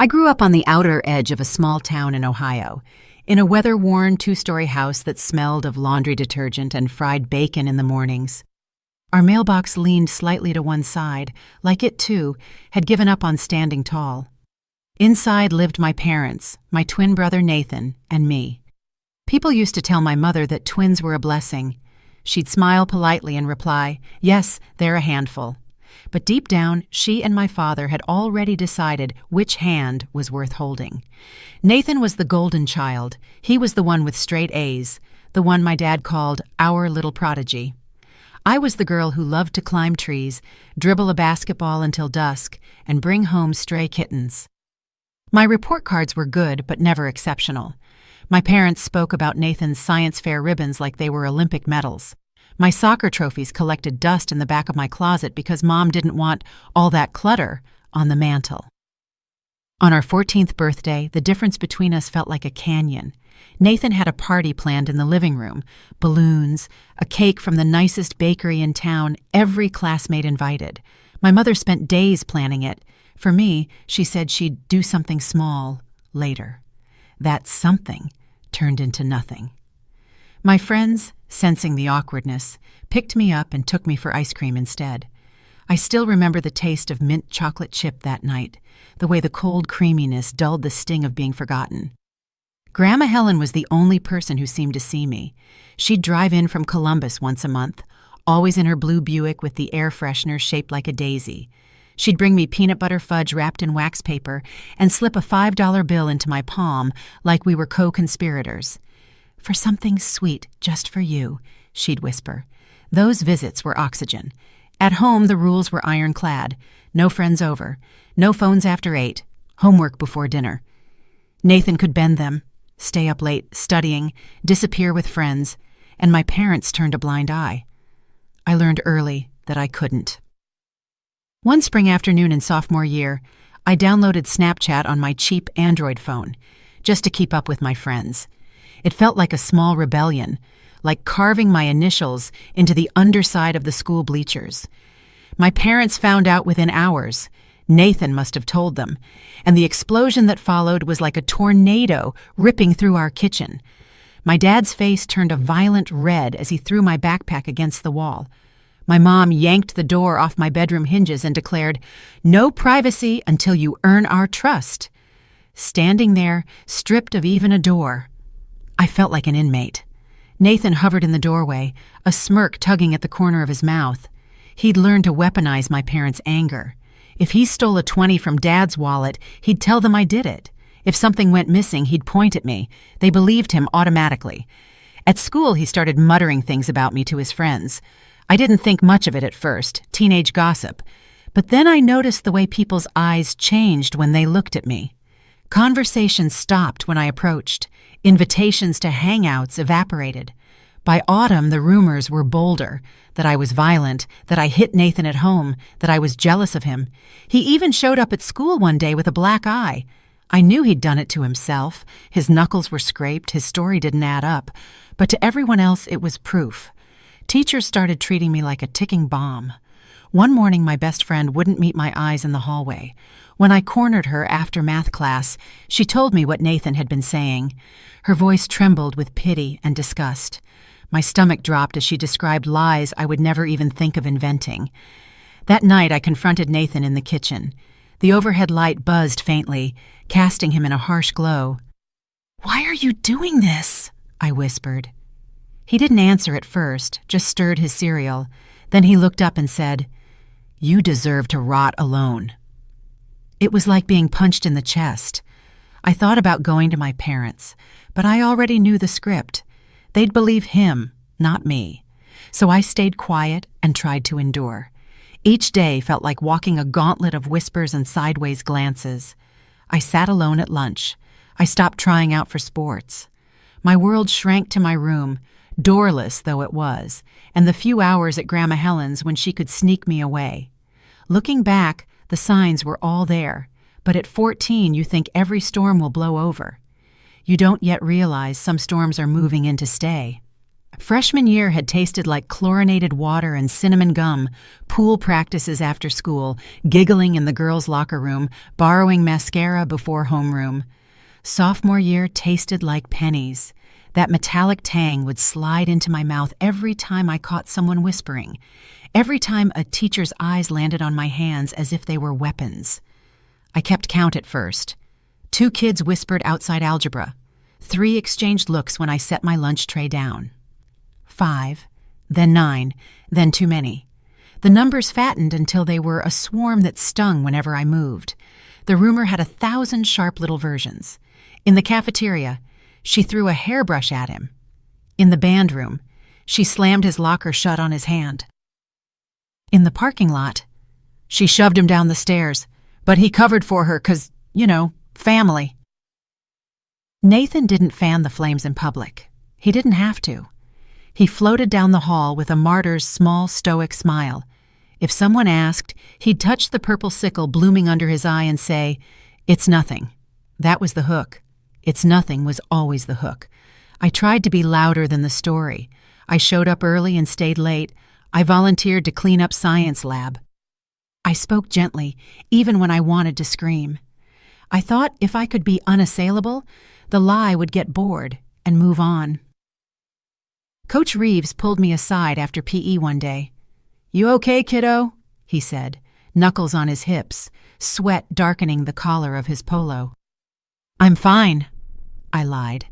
I grew up on the outer edge of a small town in Ohio, in a weather-worn two-story house that smelled of laundry detergent and fried bacon in the mornings. Our mailbox leaned slightly to one side, like it, too, had given up on standing tall. Inside lived my parents, my twin brother Nathan, and me. People used to tell my mother that twins were a blessing. She'd smile politely and reply, "Yes, they're a handful." But deep down, she and my father had already decided which hand was worth holding. Nathan was the golden child. He was the one with straight A's, the one my dad called our little prodigy. I was the girl who loved to climb trees, dribble a basketball until dusk, and bring home stray kittens. My report cards were good, but never exceptional. My parents spoke about Nathan's science fair ribbons like they were Olympic medals. My soccer trophies collected dust in the back of my closet because Mom didn't want all that clutter on the mantel. On our 14th birthday, the difference between us felt like a canyon. Nathan had a party planned in the living room, balloons, a cake from the nicest bakery in town, every classmate invited. My mother spent days planning it. For me, she said she'd do something small later. That something turned into nothing. My friends, sensing the awkwardness, picked me up and took me for ice cream instead. I still remember the taste of mint chocolate chip that night, the way the cold creaminess dulled the sting of being forgotten. Grandma Helen was the only person who seemed to see me. She'd drive in from Columbus once a month, always in her blue Buick with the air freshener shaped like a daisy. She'd bring me peanut butter fudge wrapped in wax paper and slip a $5 bill into my palm like we were co-conspirators. "For something sweet just for you," she'd whisper. Those visits were oxygen. At home, the rules were ironclad. No friends over, no phones after 8, homework before dinner. Nathan could bend them, stay up late studying, disappear with friends, and my parents turned a blind eye. I learned early that I couldn't. One spring afternoon in sophomore year, I downloaded Snapchat on my cheap Android phone, just to keep up with my friends. It felt like a small rebellion, like carving my initials into the underside of the school bleachers. My parents found out within hours. Nathan must have told them, and the explosion that followed was like a tornado ripping through our kitchen. My dad's face turned a violent red as he threw my backpack against the wall. My mom yanked the door off my bedroom hinges and declared, "No privacy until you earn our trust." Standing there, stripped of even a door, I felt like an inmate. Nathan hovered in the doorway, a smirk tugging at the corner of his mouth. He'd learned to weaponize my parents' anger. If he stole a 20 from Dad's wallet, he'd tell them I did it. If something went missing, he'd point at me. They believed him automatically. At school, he started muttering things about me to his friends. I didn't think much of it at first, teenage gossip. But then I noticed the way people's eyes changed when they looked at me. Conversations stopped when I approached. Invitations to hangouts evaporated. By autumn, the rumors were bolder, that I was violent, that I hit Nathan at home, that I was jealous of him. He even showed up at school one day with a black eye. I knew he'd done it to himself. His knuckles were scraped, his story didn't add up. But to everyone else, it was proof. Teachers started treating me like a ticking bomb. One morning, my best friend wouldn't meet my eyes in the hallway. When I cornered her after math class, she told me what Nathan had been saying. Her voice trembled with pity and disgust. My stomach dropped as she described lies I would never even think of inventing. That night, I confronted Nathan in the kitchen. The overhead light buzzed faintly, casting him in a harsh glow. "Why are you doing this?" I whispered. He didn't answer at first, just stirred his cereal. Then he looked up and said, "You deserve to rot alone." It was like being punched in the chest. I thought about going to my parents, but I already knew the script. They'd believe him, not me. So I stayed quiet and tried to endure. Each day felt like walking a gauntlet of whispers and sideways glances. I sat alone at lunch. I stopped trying out for sports. My world shrank to my room, doorless though it was, and the few hours at Grandma Helen's when she could sneak me away. Looking back, the signs were all there, but at 14 you think every storm will blow over. You don't yet realize some storms are moving in to stay. Freshman year had tasted like chlorinated water and cinnamon gum, pool practices after school, giggling in the girls' locker room, borrowing mascara before homeroom. Sophomore year tasted like pennies. That metallic tang would slide into my mouth every time I caught someone whispering, every time a teacher's eyes landed on my hands as if they were weapons. I kept count at first. 2 kids whispered outside algebra. 3 exchanged looks when I set my lunch tray down. 5, then 9, then too many. The numbers fattened until they were a swarm that stung whenever I moved. The rumor had 1,000 sharp little versions. In the cafeteria, she threw a hairbrush at him. In the band room, she slammed his locker shut on his hand. In the parking lot, she shoved him down the stairs, but he covered for her 'cause, family. Nathan didn't fan the flames in public. He didn't have to. He floated down the hall with a martyr's small, stoic smile. If someone asked, he'd touch the purple sickle blooming under his eye and say, "It's nothing." That was the hook. "It's nothing" was always the hook. I tried to be louder than the story. I showed up early and stayed late. I volunteered to clean up science lab. I spoke gently, even when I wanted to scream. I thought if I could be unassailable, the lie would get bored and move on. Coach Reeves pulled me aside after PE one day. "You okay, kiddo?" he said, knuckles on his hips, sweat darkening the collar of his polo. "I'm fine," I lied.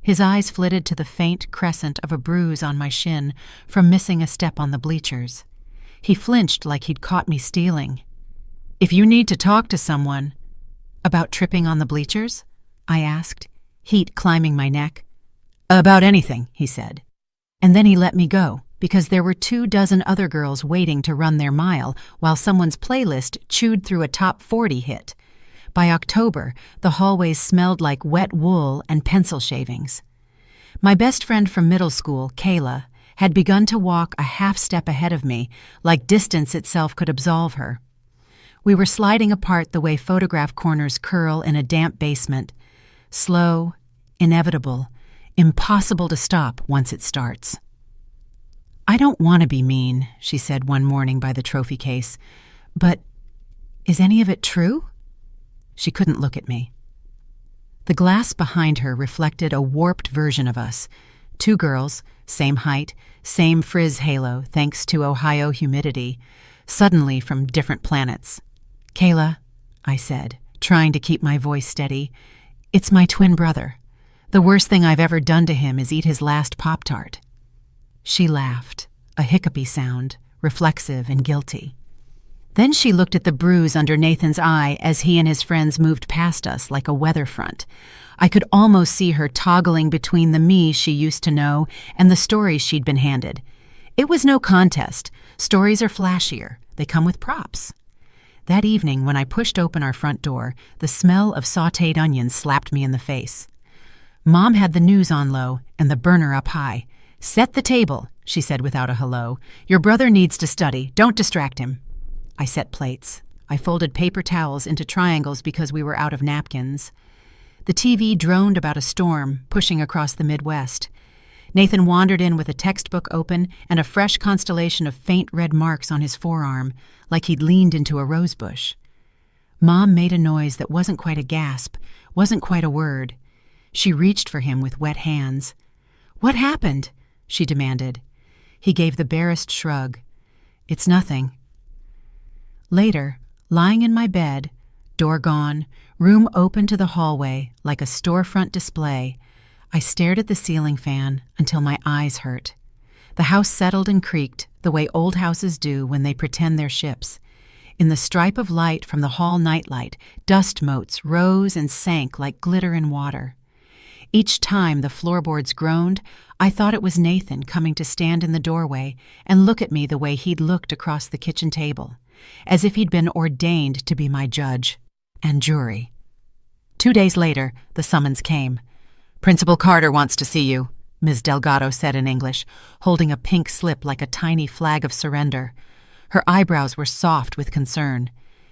His eyes flitted to the faint crescent of a bruise on my shin from missing a step on the bleachers. He flinched like he'd caught me stealing. "If you need to talk to someone—" "About tripping on the bleachers?" I asked, heat climbing my neck. "About anything," he said. And then he let me go, because there were 24 other girls waiting to run their mile while someone's playlist chewed through a top 40 hit. By October, the hallways smelled like wet wool and pencil shavings. My best friend from middle school, Kayla, had begun to walk a half step ahead of me, like distance itself could absolve her. We were sliding apart the way photograph corners curl in a damp basement. Slow, inevitable, impossible to stop once it starts. "I don't want to be mean," she said one morning by the trophy case, "but is any of it true?" She couldn't look at me. The glass behind her reflected a warped version of us. 2 girls, same height, same frizz halo thanks to Ohio humidity, suddenly from different planets. "Kayla," I said, trying to keep my voice steady, "it's my twin brother. The worst thing I've ever done to him is eat his last Pop-Tart." She laughed, a hiccupy sound, reflexive and guilty. Then she looked at the bruise under Nathan's eye as he and his friends moved past us like a weather front. I could almost see her toggling between the me she used to know and the stories she'd been handed. It was no contest. Stories are flashier. They come with props. That evening, when I pushed open our front door, the smell of sautéed onions slapped me in the face. Mom had the news on low and the burner up high. "Set the table," she said without a hello. "Your brother needs to study. Don't distract him." I set plates. I folded paper towels into triangles because we were out of napkins. The TV droned about a storm pushing across the Midwest. Nathan wandered in with a textbook open and a fresh constellation of faint red marks on his forearm, like he'd leaned into a rosebush. Mom made a noise that wasn't quite a gasp, wasn't quite a word. She reached for him with wet hands. "What happened?" she demanded. He gave the barest shrug. "It's nothing." Later, lying in my bed, door gone, room open to the hallway like a storefront display, I stared at the ceiling fan until my eyes hurt. The house settled and creaked the way old houses do when they pretend they're ships. In the stripe of light from the hall nightlight, dust motes rose and sank like glitter in water. Each time the floorboards groaned, I thought it was Nathan coming to stand in the doorway and look at me the way he'd looked across the kitchen table, as if he'd been ordained to be my judge and jury. 2 days later, the summons came. "Principal Carter wants to see you," Ms. Delgado said in English, holding a pink slip like a tiny flag of surrender. Her eyebrows were soft with concern.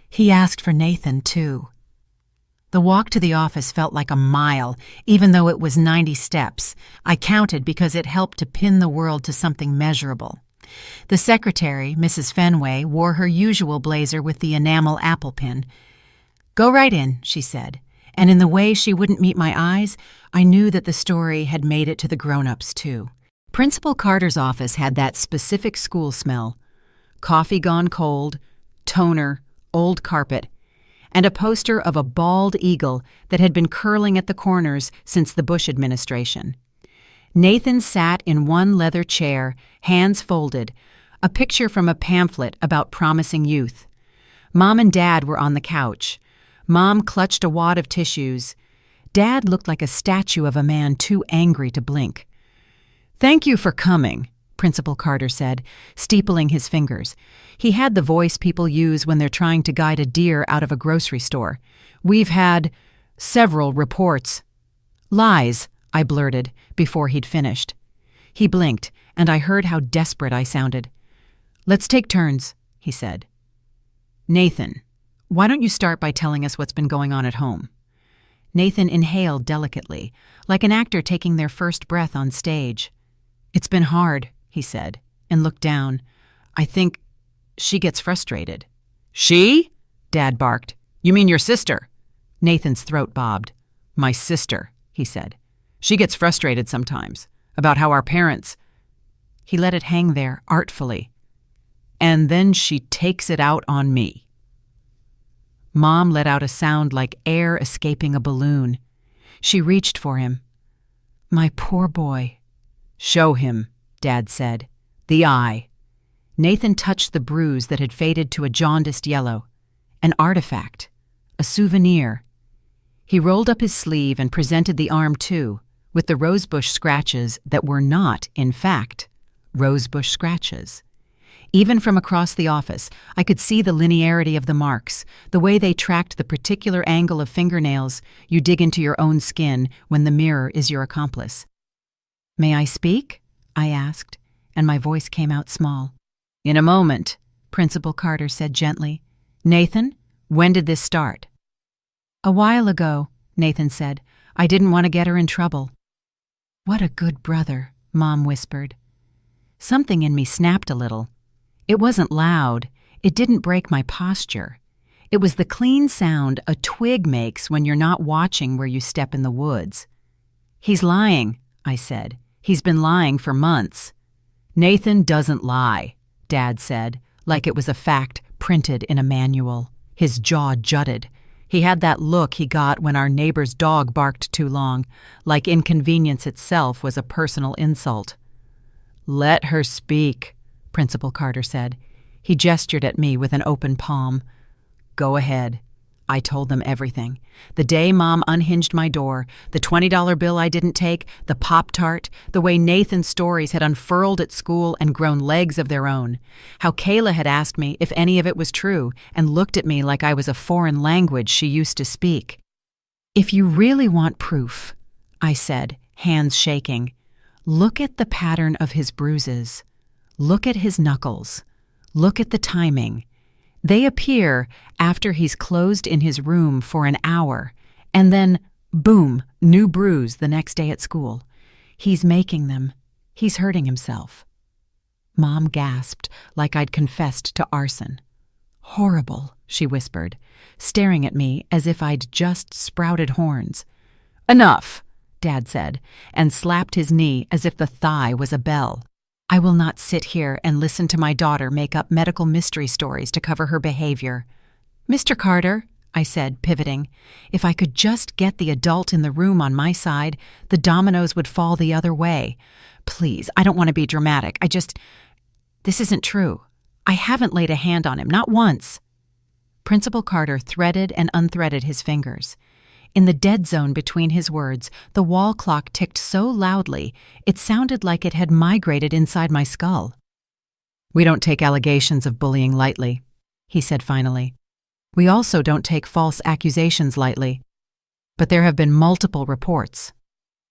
"He asked for Nathan, too." The walk to the office felt like a mile, even though it was 90 steps. I counted because it helped to pin the world to something measurable. The secretary, Mrs. Fenway, wore her usual blazer with the enamel apple pin. "Go right in," she said, and in the way she wouldn't meet my eyes, I knew that the story had made it to the grown-ups too. Principal Carter's office had that specific school smell: coffee gone cold, toner, old carpet, and a poster of a bald eagle that had been curling at the corners since the Bush administration. Nathan sat in one leather chair, hands folded, a picture from a pamphlet about promising youth. Mom and Dad were on the couch. Mom clutched a wad of tissues. Dad looked like a statue of a man too angry to blink. "Thank you for coming," Principal Carter said, steepling his fingers. He had the voice people use when they're trying to guide a deer out of a grocery store. "We've had several reports." "Lies," I blurted before he'd finished. He blinked, and I heard how desperate I sounded. "Let's take turns," he said. "Nathan, why don't you start by telling us what's been going on at home?" Nathan inhaled delicately, like an actor taking their first breath on stage. "It's been hard," he said, and looked down. "I think she gets frustrated." "She?" Dad barked. "You mean your sister?" Nathan's throat bobbed. "My sister," he said. "She gets frustrated sometimes, about how our parents—" He let it hang there artfully. "And then she takes it out on me." Mom let out a sound like air escaping a balloon. She reached for him. "My poor boy." "Show him," Dad said. "The eye." Nathan touched the bruise that had faded to a jaundiced yellow. An artifact. A souvenir. He rolled up his sleeve and presented the arm too, with the rosebush scratches that were not, in fact, rosebush scratches. Even from across the office, I could see the linearity of the marks, the way they tracked the particular angle of fingernails you dig into your own skin when the mirror is your accomplice. "May I speak?" I asked, and my voice came out small. "In a moment," Principal Carter said gently. "Nathan, when did this start?" "A while ago," Nathan said. "I didn't want to get her in trouble." "What a good brother," Mom whispered. Something in me snapped a little. It wasn't loud. It didn't break my posture. It was the clean sound a twig makes when you're not watching where you step in the woods. "He's lying," I said. "He's been lying for months." "Nathan doesn't lie," Dad said, like it was a fact printed in a manual. His jaw jutted. He had that look he got when our neighbor's dog barked too long, like inconvenience itself was a personal insult. "Let her speak," Principal Carter said. He gestured at me with an open palm. "Go ahead." I told them everything. The day Mom unhinged my door, the $20 bill I didn't take, the Pop-Tart, the way Nathan's stories had unfurled at school and grown legs of their own, how Kayla had asked me if any of it was true and looked at me like I was a foreign language she used to speak. "If you really want proof," I said, hands shaking, "look at the pattern of his bruises. Look at his knuckles. Look at the timing. They appear after he's closed in his room for an hour, and then, boom, new bruise the next day at school. He's making them. He's hurting himself." Mom gasped like I'd confessed to arson. "Horrible," she whispered, staring at me as if I'd just sprouted horns. "Enough," Dad said, and slapped his knee as if the thigh was a bell. "I will not sit here and listen to my daughter make up medical mystery stories to cover her behavior." "Mr. Carter," I said, pivoting, "if I could just get the adult in the room on my side, the dominoes would fall the other way. Please, I don't want to be dramatic. This isn't true. I haven't laid a hand on him, not once." Principal Carter threaded and unthreaded his fingers. In the dead zone between his words, the wall clock ticked so loudly it sounded like it had migrated inside my skull. "We don't take allegations of bullying lightly," he said finally. "We also don't take false accusations lightly. But there have been multiple reports.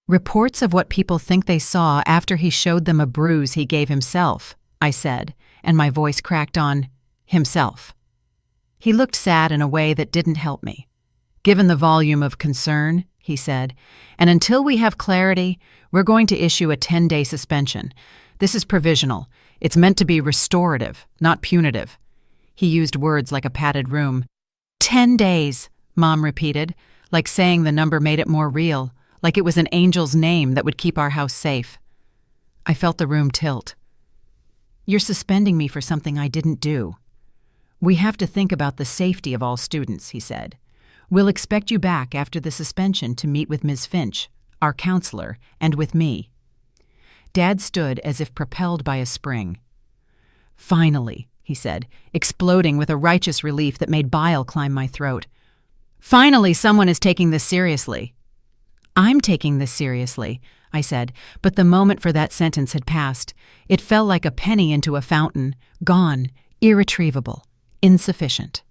Reports of what people think they saw after he showed them a bruise he gave himself," I said, and my voice cracked on himself. He looked sad in a way that didn't help me. given the volume of concern, he said, and until we have clarity, we're going to issue a 10-day suspension. This is provisional. It's meant to be restorative, not punitive. He used words like a padded room. 10 days, Mom repeated, like saying the number made it more real, like it was an angel's name that would keep our house safe. I felt the room tilt. You're suspending me for something I didn't do. We have to think about the safety of all students, he said. We'll expect you back after the suspension to meet with Ms. Finch, our counselor, and with me. Dad stood as if propelled by a spring. Finally, he said, exploding with a righteous relief that made bile climb my throat. Finally, someone is taking this seriously. I'm taking this seriously, I said, but the moment for that sentence had passed. It fell like a penny into a fountain, gone, irretrievable, insufficient.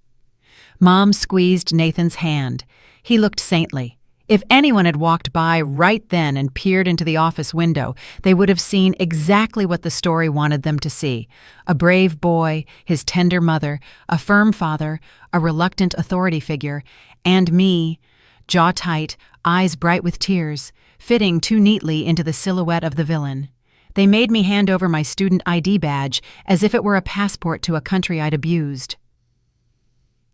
Mom squeezed Nathan's hand. He looked saintly. If anyone had walked by right then and peered into the office window, they would have seen exactly what the story wanted them to see. A brave boy, his tender mother, a firm father, a reluctant authority figure, and me, jaw tight, eyes bright with tears, fitting too neatly into the silhouette of the villain. They made me hand over my student ID badge as if it were a passport to a country I'd abused.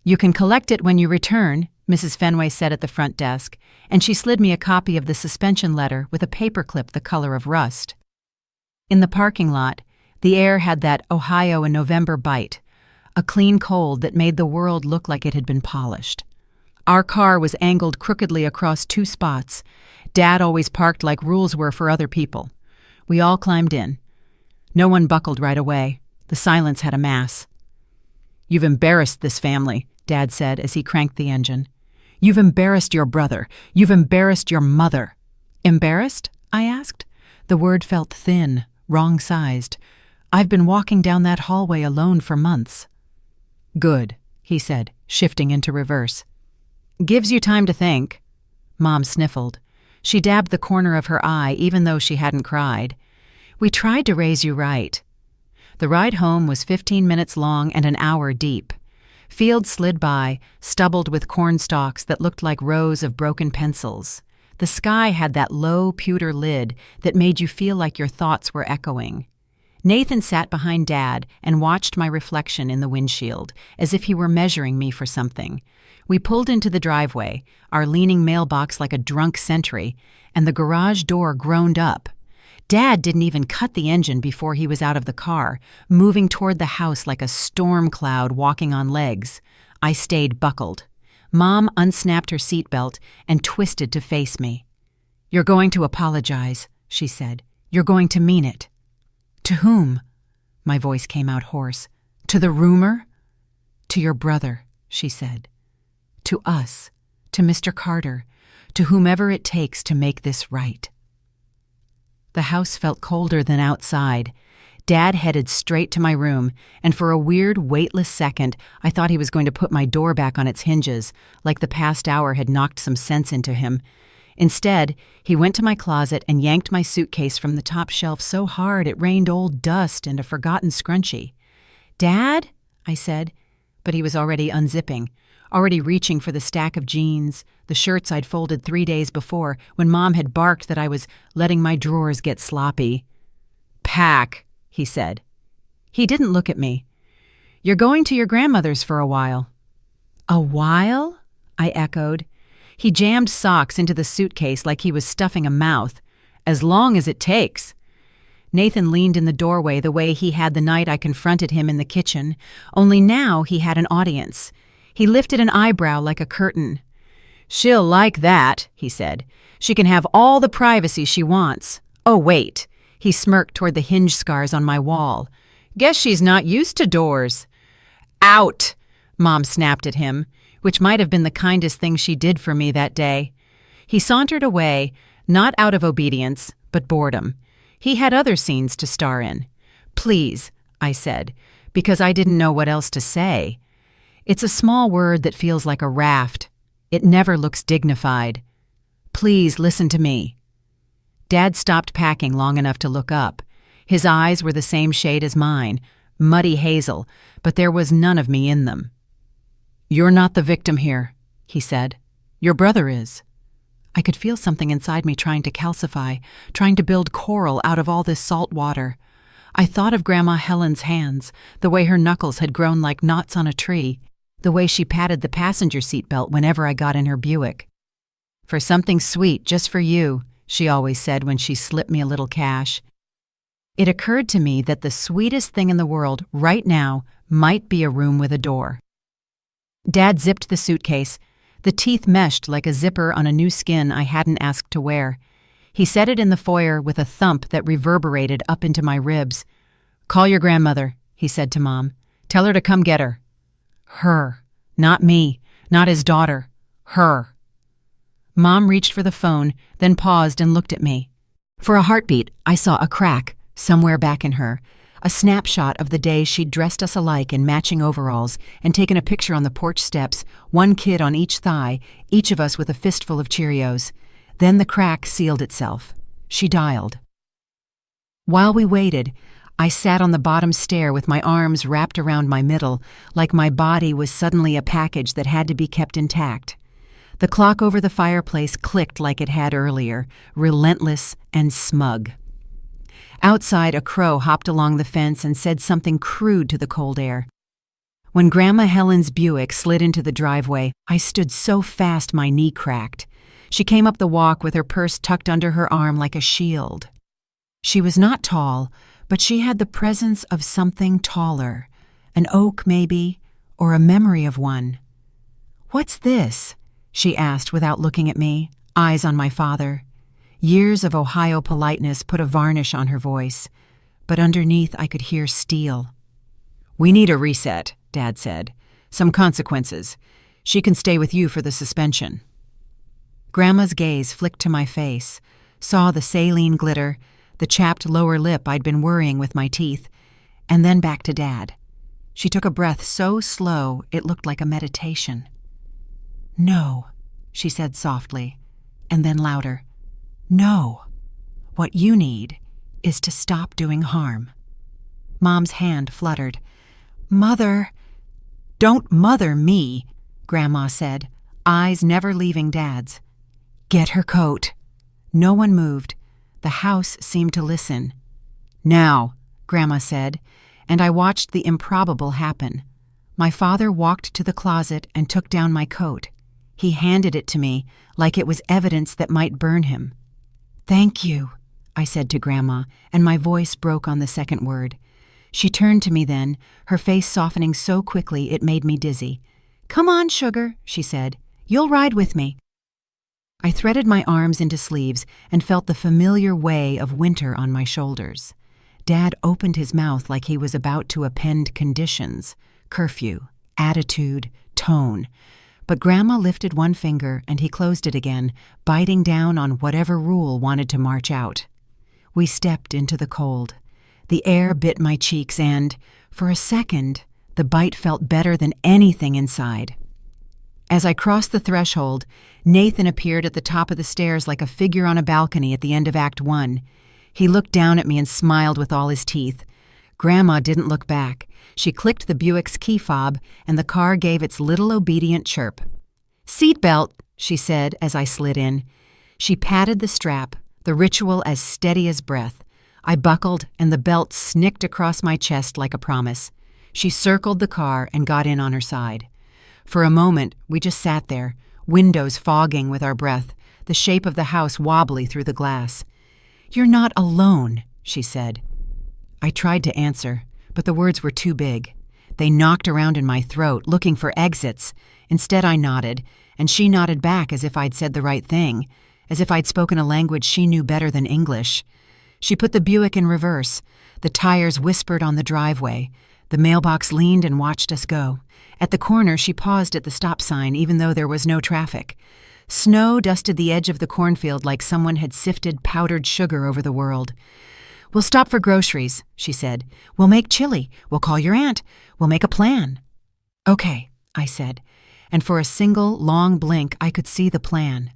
You can collect it when you return, Mrs. Fenway said at the front desk, and she slid me a copy of the suspension letter with a paperclip the color of rust. In the parking lot, the air had that Ohio in November bite, a clean cold that made the world look like it had been polished. Our car was angled crookedly across two spots. Dad always parked like rules were for other people. We all climbed in. No one buckled right away. The silence had a mass. You've embarrassed this family, Dad said as he cranked the engine. You've embarrassed your brother. You've embarrassed your mother. Embarrassed? I asked. The word felt thin, wrong-sized. I've been walking down that hallway alone for months. Good, he said, shifting into reverse. Gives you time to think. Mom sniffled. She dabbed the corner of her eye even though she hadn't cried. We tried to raise you right. The ride home was 15 minutes long and an hour deep. Fields slid by, stubbled with corn stalks that looked like rows of broken pencils. The sky had that low pewter lid that made you feel like your thoughts were echoing. Nathan sat behind Dad and watched my reflection in the windshield, as if he were measuring me for something. We pulled into the driveway, our leaning mailbox like a drunk sentry, and the garage door groaned up. Dad didn't even cut the engine before he was out of the car, moving toward the house like a storm cloud walking on legs. I stayed buckled. Mom unsnapped her seatbelt and twisted to face me. You're going to apologize, she said. You're going to mean it. To whom? My voice came out hoarse. To the rumor? To your brother, she said. To us, to Mr. Carter, to whomever it takes to make this right. The house felt colder than outside. Dad headed straight to my room, and for a weird, weightless second, I thought he was going to put my door back on its hinges, like the past hour had knocked some sense into him. Instead, he went to my closet and yanked my suitcase from the top shelf so hard it rained old dust and a forgotten scrunchie. Dad? I said, but he was already unzipping, already reaching for the stack of jeans, the shirts I'd folded 3 days before when Mom had barked that I was letting my drawers get sloppy. Pack, he said. He didn't look at me. You're going to your grandmother's for a while. A while? I echoed. He jammed socks into the suitcase like he was stuffing a mouth. As long as it takes. Nathan leaned in the doorway the way he had the night I confronted him in the kitchen, only now he had an audience. He lifted an eyebrow like a curtain. She'll like that, he said. She can have all the privacy she wants. Oh, wait. He smirked toward the hinge scars on my wall. Guess she's not used to doors. Out, Mom snapped at him, which might have been the kindest thing she did for me that day. He sauntered away, not out of obedience, but boredom. He had other scenes to star in. Please, I said, because I didn't know what else to say. It's a small word that feels like a raft. It never looks dignified. Please listen to me. Dad stopped packing long enough to look up. His eyes were the same shade as mine, muddy hazel, but there was none of me in them. You're not the victim here, he said. Your brother is." I could feel something inside me trying to calcify, trying to build coral out of all this salt water. I thought of Grandma Helen's hands, the way her knuckles had grown like knots on a tree, the way she patted the passenger seat belt whenever I got in her Buick. "For something sweet, just for you," she always said when she slipped me a little cash. It occurred to me that the sweetest thing in the world right now might be a room with a door. Dad zipped the suitcase. The teeth meshed like a zipper on a new skin I hadn't asked to wear. He set it in the foyer with a thump that reverberated up into my ribs. "Call your grandmother," he said to Mom. "Tell her to come get her." Her. Not me. Not his daughter. Her. Mom reached for the phone, then paused and looked at me. For a heartbeat, I saw a crack somewhere back in her, a snapshot of the day she'd dressed us alike in matching overalls and taken a picture on the porch steps, one kid on each thigh, each of us with a fistful of Cheerios. Then the crack sealed itself. She dialed. While we waited, I sat on the bottom stair with my arms wrapped around my middle, like my body was suddenly a package that had to be kept intact. The clock over the fireplace clicked like it had earlier, relentless and smug. Outside, a crow hopped along the fence and said something crude to the cold air. When Grandma Helen's Buick slid into the driveway, I stood so fast my knee cracked. She came up the walk with her purse tucked under her arm like a shield. She was not tall, but she had the presence of something taller, an oak maybe, or a memory of one. "What's this?" she asked without looking at me, eyes on my father. Years of Ohio politeness put a varnish on her voice, but underneath I could hear steel. "We need a reset," Dad said. "Some consequences. She can stay with you for the suspension." Grandma's gaze flicked to my face, saw the saline glitter, the chapped lower lip I'd been worrying with my teeth, and then back to Dad. She took a breath so slow it looked like a meditation. "No," she said softly, and then louder. "No. What you need is to stop doing harm." Mom's hand fluttered. "Mother." "Don't mother me," Grandma said, eyes never leaving Dad's. "Get her coat." No one moved. The house seemed to listen. "Now," Grandma said, and I watched the improbable happen. My father walked to the closet and took down my coat. He handed it to me like it was evidence that might burn him. "Thank you," I said to Grandma, and my voice broke on the second word. She turned to me then, her face softening so quickly it made me dizzy. "Come on, sugar," she said. "You'll ride with me." I threaded my arms into sleeves and felt the familiar way of winter on my shoulders. Dad opened his mouth like he was about to append conditions, curfew, attitude, tone. But Grandma lifted one finger and he closed it again, biting down on whatever rule wanted to march out. We stepped into the cold. The air bit my cheeks and, for a second, the bite felt better than anything inside. As I crossed the threshold, Nathan appeared at the top of the stairs like a figure on a balcony at the end of Act 1. He looked down at me and smiled with all his teeth. Grandma didn't look back. She clicked the Buick's key fob, and the car gave its little obedient chirp. "Seatbelt," she said as I slid in. She patted the strap, the ritual as steady as breath. I buckled, and the belt snicked across my chest like a promise. She circled the car and got in on her side. For a moment, we just sat there, windows fogging with our breath, the shape of the house wobbly through the glass. "You're not alone," she said. I tried to answer, but the words were too big. They knocked around in my throat, looking for exits. Instead, I nodded, and she nodded back as if I'd said the right thing, as if I'd spoken a language she knew better than English. She put the Buick in reverse. The tires whispered on the driveway. The mailbox leaned and watched us go. At the corner, she paused at the stop sign, even though there was no traffic. Snow dusted the edge of the cornfield like someone had sifted powdered sugar over the world. "We'll stop for groceries," she said. "We'll make chili. We'll call your aunt. We'll make a plan." "Okay," I said, and for a single, long blink I could see the plan.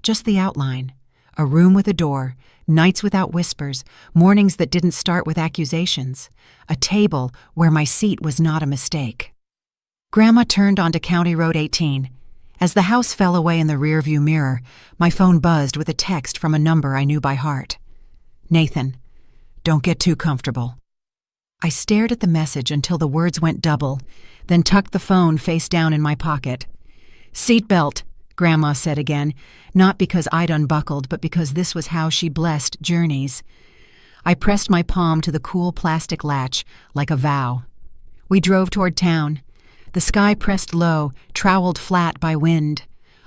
Just the outline. A room with a door, nights without whispers, mornings that didn't start with accusations. A table where my seat was not a mistake. Grandma turned onto County Road 18. As the house fell away in the rearview mirror, my phone buzzed with a text from a number I knew by heart. Nathan, don't get too comfortable. I stared at the message until the words went double, then tucked the phone face down in my pocket. Seatbelt, Grandma said again, not because I'd unbuckled, but because this was how she blessed journeys. I pressed my palm to the cool plastic latch like a vow. We drove toward town. The sky pressed low, troweled flat by wind.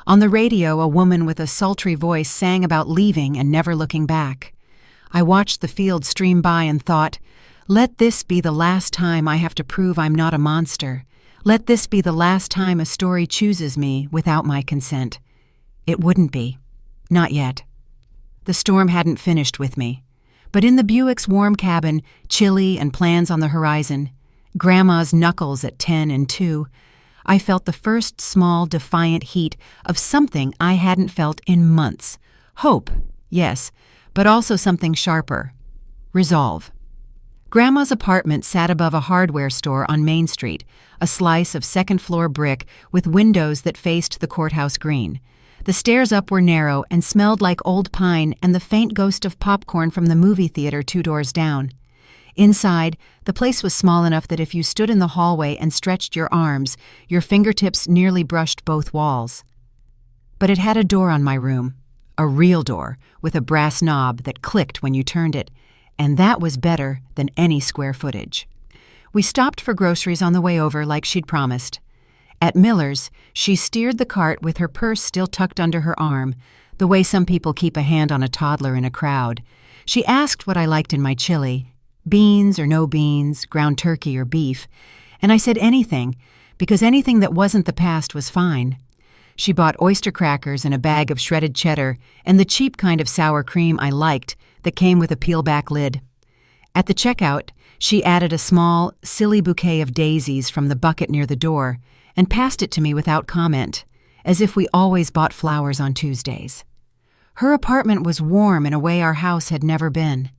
On the radio, a woman with a sultry voice sang about leaving and never looking back. I watched the field stream by and thought, let this be the last time I have to prove I'm not a monster. Let this be the last time a story chooses me without my consent. It wouldn't be. Not yet. The storm hadn't finished with me. But in the Buick's warm cabin, chilly and plans on the horizon, Grandma's knuckles at 10 and 2, I felt the first small, defiant heat of something I hadn't felt in months. Hope, yes, but also something sharper. Resolve. Grandma's apartment sat above a hardware store on Main Street, a slice of second-floor brick with windows that faced the courthouse green. The stairs up were narrow and smelled like old pine and the faint ghost of popcorn from the movie theater 2 doors down. Inside, the place was small enough that if you stood in the hallway and stretched your arms, your fingertips nearly brushed both walls. But it had a door on my room, a real door with a brass knob that clicked when you turned it, and that was better than any square footage. We stopped for groceries on the way over like she'd promised. At Miller's, she steered the cart with her purse still tucked under her arm, the way some people keep a hand on a toddler in a crowd. She asked what I liked in my chili, beans or no beans, ground turkey or beef, and I said anything, because anything that wasn't the past was fine. She bought oyster crackers and a bag of shredded cheddar and the cheap kind of sour cream I liked that came with a peel-back lid. At the checkout, she added a small, silly bouquet of daisies from the bucket near the door and passed it to me without comment, as if we always bought flowers on Tuesdays. Her apartment was warm in a way our house had never been.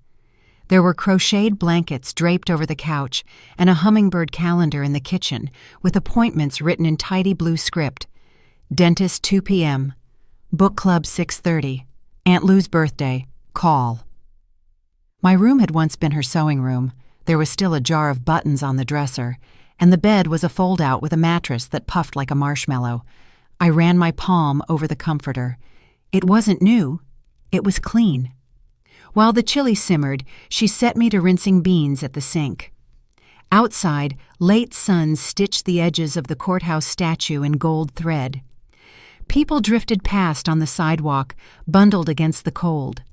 There were crocheted blankets draped over the couch and a hummingbird calendar in the kitchen with appointments written in tidy blue script. Dentist 2 p.m., book club 6:30, Aunt Lou's birthday, call. My room had once been her sewing room. There was still a jar of buttons on the dresser, and the bed was a fold-out with a mattress that puffed like a marshmallow. I ran my palm over the comforter. It wasn't new. It was clean. While the chili simmered, she set me to rinsing beans at the sink. Outside, late suns stitched the edges of the courthouse statue in gold thread. People drifted past on the sidewalk, bundled against the cold.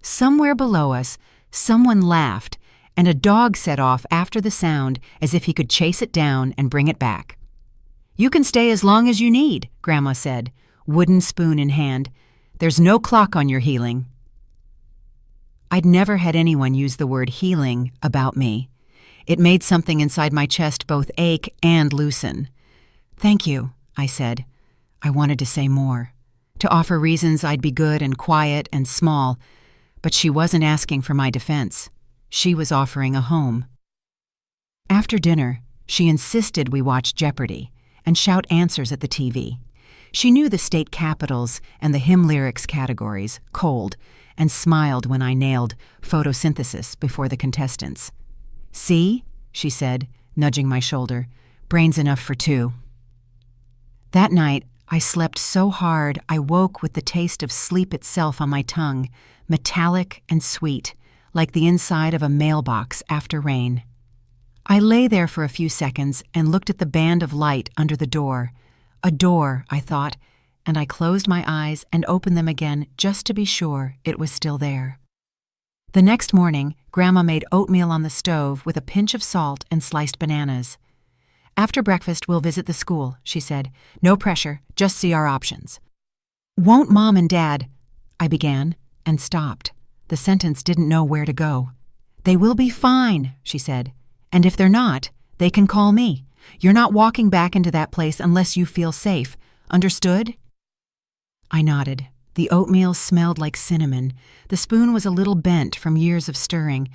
Somewhere below us, someone laughed, and a dog set off after the sound as if he could chase it down and bring it back. "You can stay as long as you need," Grandma said, wooden spoon in hand. "There's no clock on your healing." I'd never had anyone use the word healing about me. It made something inside my chest both ache and loosen. "Thank you," I said. I wanted to say more, to offer reasons I'd be good and quiet and small, but she wasn't asking for my defense. She was offering a home. After dinner, she insisted we watch Jeopardy and shout answers at the TV. She knew the state capitals and the hymn lyrics categories, cold, and smiled when I nailed photosynthesis before the contestants. "See?" she said, nudging my shoulder. "Brains enough for 2. That night, I slept so hard I woke with the taste of sleep itself on my tongue, metallic and sweet, like the inside of a mailbox after rain. I lay there for a few seconds and looked at the band of light under the door. A door, I thought, and I closed my eyes and opened them again just to be sure it was still there. The next morning, Grandma made oatmeal on the stove with a pinch of salt and sliced bananas. "After breakfast, we'll visit the school," she said. "No pressure, just see our options." "Won't Mom and Dad—" I began and stopped. The sentence didn't know where to go. "They will be fine," she said. "And if they're not, they can call me. You're not walking back into that place unless you feel safe. Understood?" I nodded. The oatmeal smelled like cinnamon. The spoon was a little bent from years of stirring.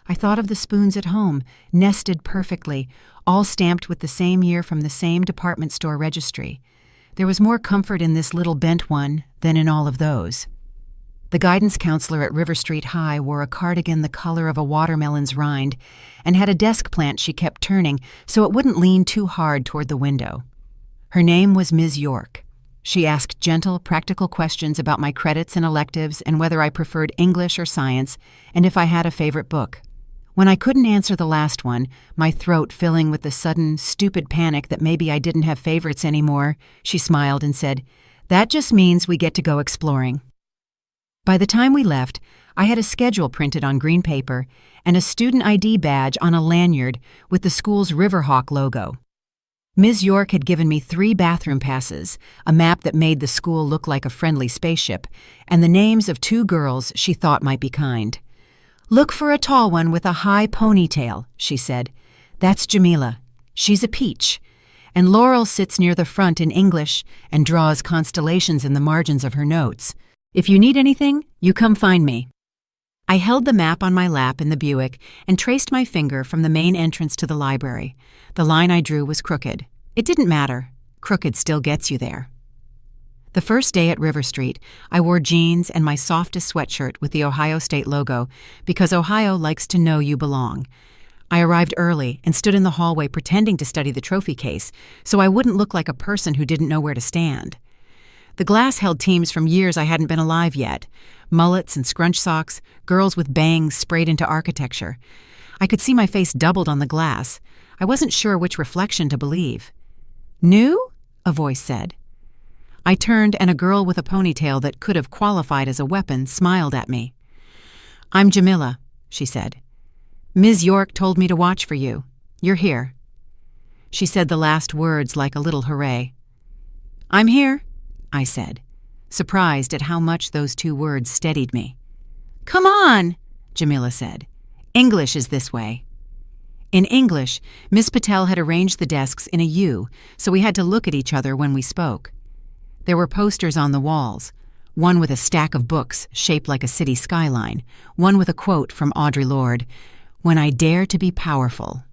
I thought of the spoons at home, nested perfectly, all stamped with the same year from the same department store registry. There was more comfort in this little bent one than in all of those. The guidance counselor at River Street High wore a cardigan the color of a watermelon's rind and had a desk plant she kept turning so it wouldn't lean too hard toward the window. Her name was Ms. York. She asked gentle, practical questions about my credits and electives and whether I preferred English or science, and if I had a favorite book. When I couldn't answer the last one, my throat filling with the sudden, stupid panic that maybe I didn't have favorites anymore, she smiled and said, "That just means we get to go exploring." By the time we left, I had a schedule printed on green paper and a student ID badge on a lanyard with the school's Riverhawk logo. Ms. York had given me 3 bathroom passes, a map that made the school look like a friendly spaceship, and the names of 2 girls she thought might be kind. "Look for a tall one with a high ponytail," she said. "That's Jamila. She's a peach. And Laurel sits near the front in English and draws constellations in the margins of her notes. If you need anything, you come find me." I held the map on my lap in the Buick and traced my finger from the main entrance to the library. The line I drew was crooked. It didn't matter. Crooked still gets you there. The first day at River Street, I wore jeans and my softest sweatshirt with the Ohio State logo because Ohio likes to know you belong. I arrived early and stood in the hallway pretending to study the trophy case so I wouldn't look like a person who didn't know where to stand. The glass held teams from years I hadn't been alive yet. Mullets and scrunch socks, girls with bangs sprayed into architecture. I could see my face doubled on the glass. I wasn't sure which reflection to believe. "New?" a voice said. I turned and a girl with a ponytail that could have qualified as a weapon smiled at me. "I'm Jamila," she said. "Ms. York told me to watch for you. You're here." She said the last words like a little hooray. "I'm here," I said, surprised at how much those 2 words steadied me. "Come on," Jamila said. "English is this way." In English, Miss Patel had arranged the desks in a U, so we had to look at each other when we spoke. There were posters on the walls, one with a stack of books shaped like a city skyline, one with a quote from Audre Lorde, "When I dare to be powerful."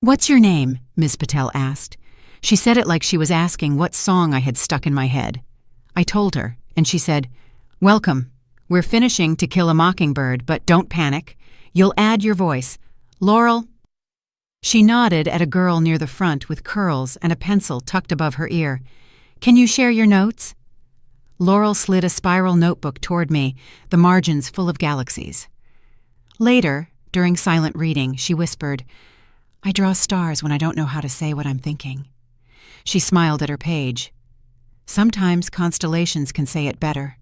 "What's your name?" Miss Patel asked. She said it like she was asking what song I had stuck in my head. I told her, and she said, "Welcome. We're finishing To Kill a Mockingbird, but don't panic. You'll add your voice. Laurel." She nodded at a girl near the front with curls and a pencil tucked above her ear. "Can you share your notes?" Laurel slid a spiral notebook toward me, the margins full of galaxies. Later, during silent reading, she whispered, "I draw stars when I don't know how to say what I'm thinking." She smiled at her page. Sometimes constellations can say it better.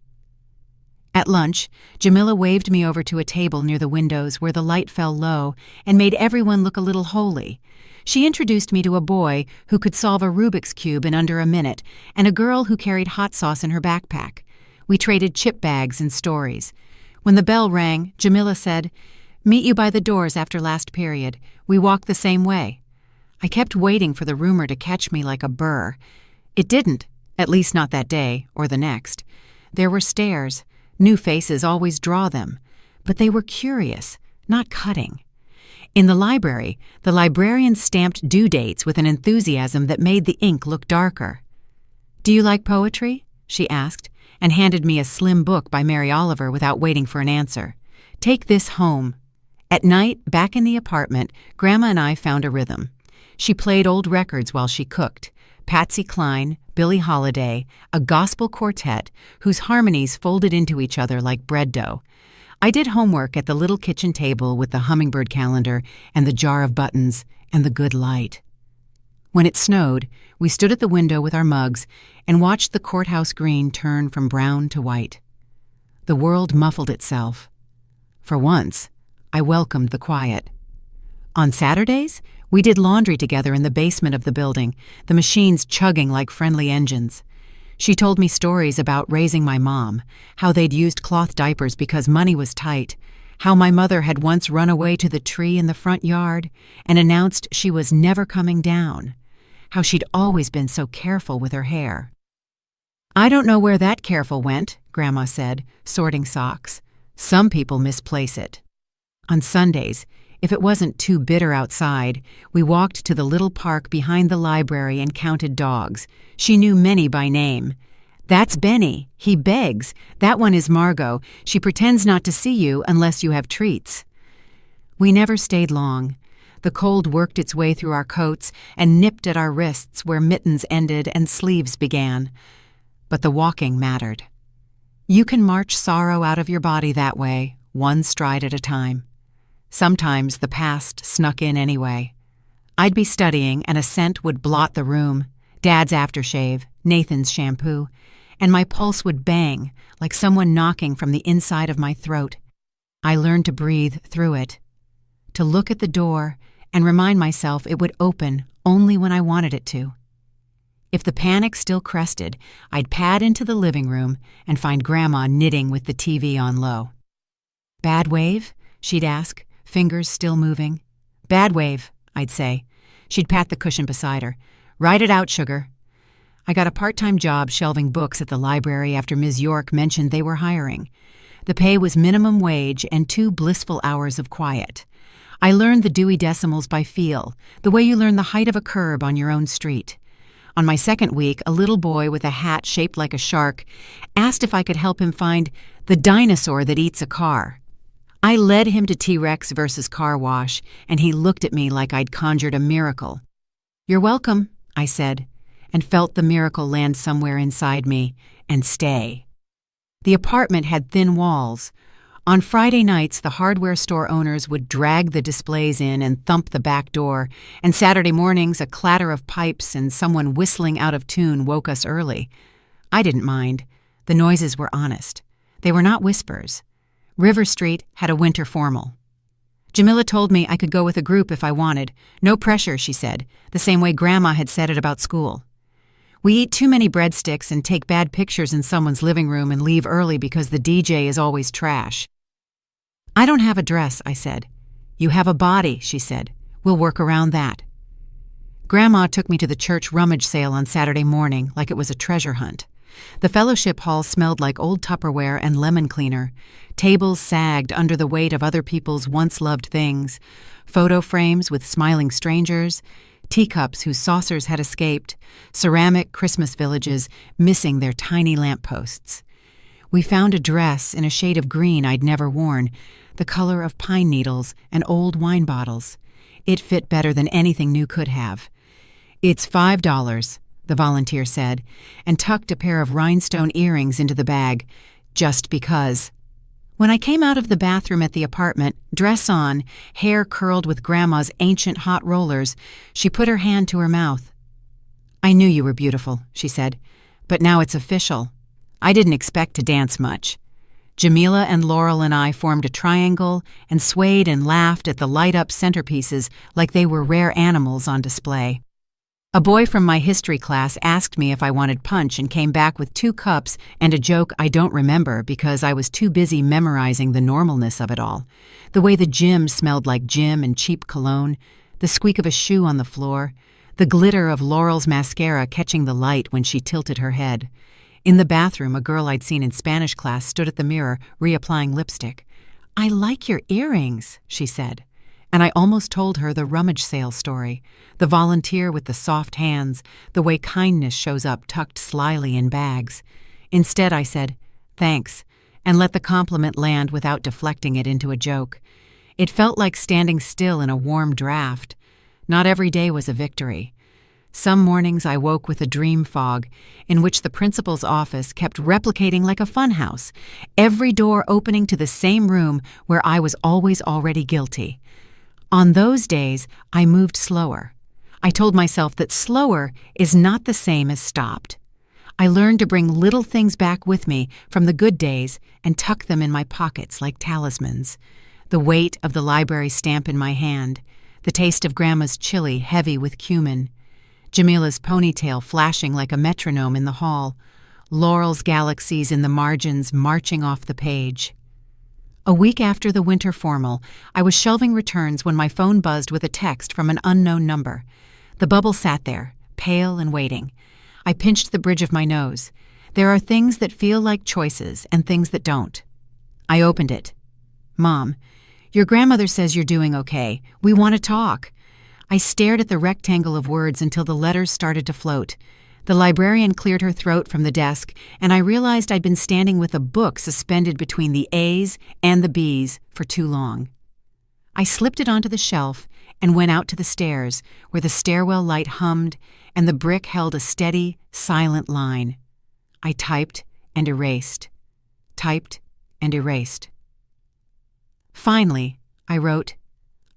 At lunch, Jamila waved me over to a table near the windows where the light fell low and made everyone look a little holy. She introduced me to a boy who could solve a Rubik's Cube in under a minute and a girl who carried hot sauce in her backpack. We traded chip bags and stories. When the bell rang, Jamila said, "Meet you by the doors after last period. We walk the same way." I kept waiting for the rumor to catch me like a burr. It didn't, at least not that day or the next. There were stares. New faces always draw them. But they were curious, not cutting. In the library, the librarian stamped due dates with an enthusiasm that made the ink look darker. "Do you like poetry?" she asked, and handed me a slim book by Mary Oliver without waiting for an answer. "Take this home." At night, back in the apartment, Grandma and I found a rhythm. She played old records while she cooked. Patsy Cline, Billie Holiday, a gospel quartet whose harmonies folded into each other like bread dough. I did homework at the little kitchen table with the hummingbird calendar and the jar of buttons and the good light. When it snowed, we stood at the window with our mugs and watched the courthouse green turn from brown to white. The world muffled itself. For once, I welcomed the quiet. On Saturdays, we did laundry together in the basement of the building, the machines chugging like friendly engines. She told me stories about raising my mom, how they'd used cloth diapers because money was tight, how my mother had once run away to the tree in the front yard and announced she was never coming down, how she'd always been so careful with her hair. "I don't know where that careful went," Grandma said, sorting socks. "Some people misplace it." On Sundays, If it wasn't too bitter outside, we walked to the little park behind the library and counted dogs. She knew many by name. "That's Benny. He begs. That one is Margot. She pretends not to see you unless you have treats." We never stayed long. The cold worked its way through our coats and nipped at our wrists where mittens ended and sleeves began. But the walking mattered. You can march sorrow out of your body that way, one stride at a time. Sometimes the past snuck in anyway. I'd be studying and a scent would blot the room, Dad's aftershave, Nathan's shampoo, and my pulse would bang like someone knocking from the inside of my throat. I learned to breathe through it, to look at the door and remind myself it would open only when I wanted it to. If the panic still crested, I'd pad into the living room and find Grandma knitting with the TV on low. "Bad wave?" she'd ask, fingers still moving. "Bad wave," I'd say. She'd pat the cushion beside her. "Write it out, sugar." I got a part-time job shelving books at the library after Ms. York mentioned they were hiring. The pay was minimum wage and 2 blissful hours of quiet. I learned the Dewey Decimals by feel, the way you learn the height of a curb on your own street. On my second week, a little boy with a hat shaped like a shark asked if I could help him find the dinosaur that eats a car. I led him to T-Rex versus Car Wash, and he looked at me like I'd conjured a miracle. "You're welcome," I said, and felt the miracle land somewhere inside me and stay. The apartment had thin walls. On Friday nights, the hardware store owners would drag the displays in and thump the back door, and Saturday mornings, a clatter of pipes and someone whistling out of tune woke us early. I didn't mind. The noises were honest. They were not whispers. River Street had a winter formal. Jamila told me I could go with a group if I wanted. "No pressure," she said, the same way Grandma had said it about school. "We eat too many breadsticks and take bad pictures in someone's living room and leave early because the DJ is always trash." "I don't have a dress," I said. "You have a body," she said. "We'll work around that." Grandma took me to the church rummage sale on Saturday morning like it was a treasure hunt. The fellowship hall smelled like old Tupperware and lemon cleaner. Tables sagged under the weight of other people's once-loved things. Photo frames with smiling strangers, teacups whose saucers had escaped, ceramic Christmas villages missing their tiny lampposts. We found a dress in a shade of green I'd never worn, the color of pine needles and old wine bottles. It fit better than anything new could have. "It's $5, the volunteer said, and tucked a pair of rhinestone earrings into the bag, just because. When I came out of the bathroom at the apartment, dress on, hair curled with Grandma's ancient hot rollers, she put her hand to her mouth. "I knew you were beautiful," she said, "but now it's official. I didn't expect to dance much." Jamila and Laurel and I formed a triangle and swayed and laughed at the light-up centerpieces like they were rare animals on display. A boy from my history class asked me if I wanted punch and came back with 2 cups and a joke I don't remember because I was too busy memorizing the normalness of it all. The way the gym smelled like gym and cheap cologne, the squeak of a shoe on the floor, the glitter of Laurel's mascara catching the light when she tilted her head. In the bathroom, a girl I'd seen in Spanish class stood at the mirror, reapplying lipstick. "I like your earrings," she said. And I almost told her the rummage sale story, the volunteer with the soft hands, the way kindness shows up tucked slyly in bags. Instead, I said, "Thanks," and let the compliment land without deflecting it into a joke. It felt like standing still in a warm draft. Not every day was a victory. Some mornings I woke with a dream fog in which the principal's office kept replicating like a funhouse, every door opening to the same room where I was always already guilty. On those days, I moved slower. I told myself that slower is not the same as stopped. I learned to bring little things back with me from the good days and tuck them in my pockets like talismans. The weight of the library stamp in my hand, the taste of Grandma's chili heavy with cumin, Jamila's ponytail flashing like a metronome in the hall, Laurel's galaxies in the margins marching off the page. A week after the winter formal, I was shelving returns when my phone buzzed with a text from an unknown number. The bubble sat there, pale and waiting. I pinched the bridge of my nose. There are things that feel like choices and things that don't. I opened it. "Mom, Your grandmother says you're doing okay. We want to talk." I stared at the rectangle of words until the letters started to float. The librarian cleared her throat from the desk, and I realized I'd been standing with a book suspended between the A's and the B's for too long. I slipped it onto the shelf and went out to the stairs, where the stairwell light hummed and the brick held a steady, silent line. I typed and erased. Typed and erased. Finally, I wrote,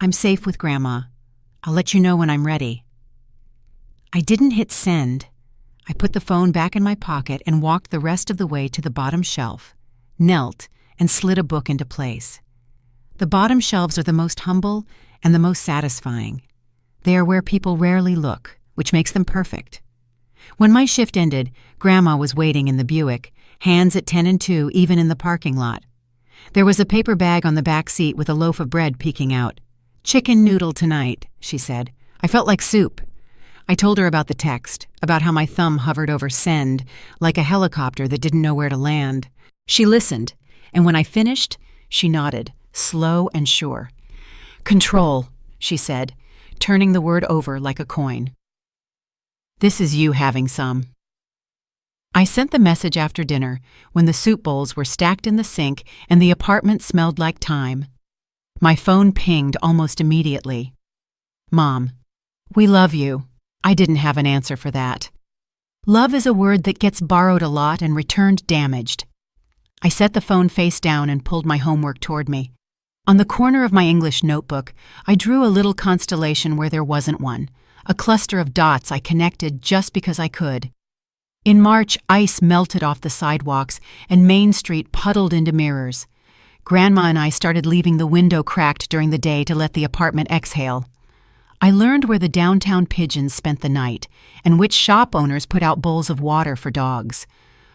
"I'm safe with Grandma. I'll let you know when I'm ready." I didn't hit send. I put the phone back in my pocket and walked the rest of the way to the bottom shelf, knelt, and slid a book into place. The bottom shelves are the most humble and the most satisfying. They are where people rarely look, which makes them perfect. When my shift ended, Grandma was waiting in the Buick, hands at 10 and 2 even in the parking lot. There was a paper bag on the back seat with a loaf of bread peeking out. "Chicken noodle tonight," she said. I felt like soup. I told her about the text, about how my thumb hovered over send, like a helicopter that didn't know where to land. She listened, and when I finished, she nodded, slow and sure. "Control," she said, turning the word over like a coin. "This is you having some." I sent the message after dinner, when the soup bowls were stacked in the sink and the apartment smelled like thyme. My phone pinged almost immediately. "Mom, we love you." I didn't have an answer for that. Love is a word that gets borrowed a lot and returned damaged. I set the phone face down and pulled my homework toward me. On the corner of my English notebook, I drew a little constellation where there wasn't one, a cluster of dots I connected just because I could. In March, ice melted off the sidewalks and Main Street puddled into mirrors. Grandma and I started leaving the window cracked during the day to let the apartment exhale. I learned where the downtown pigeons spent the night and which shop owners put out bowls of water for dogs.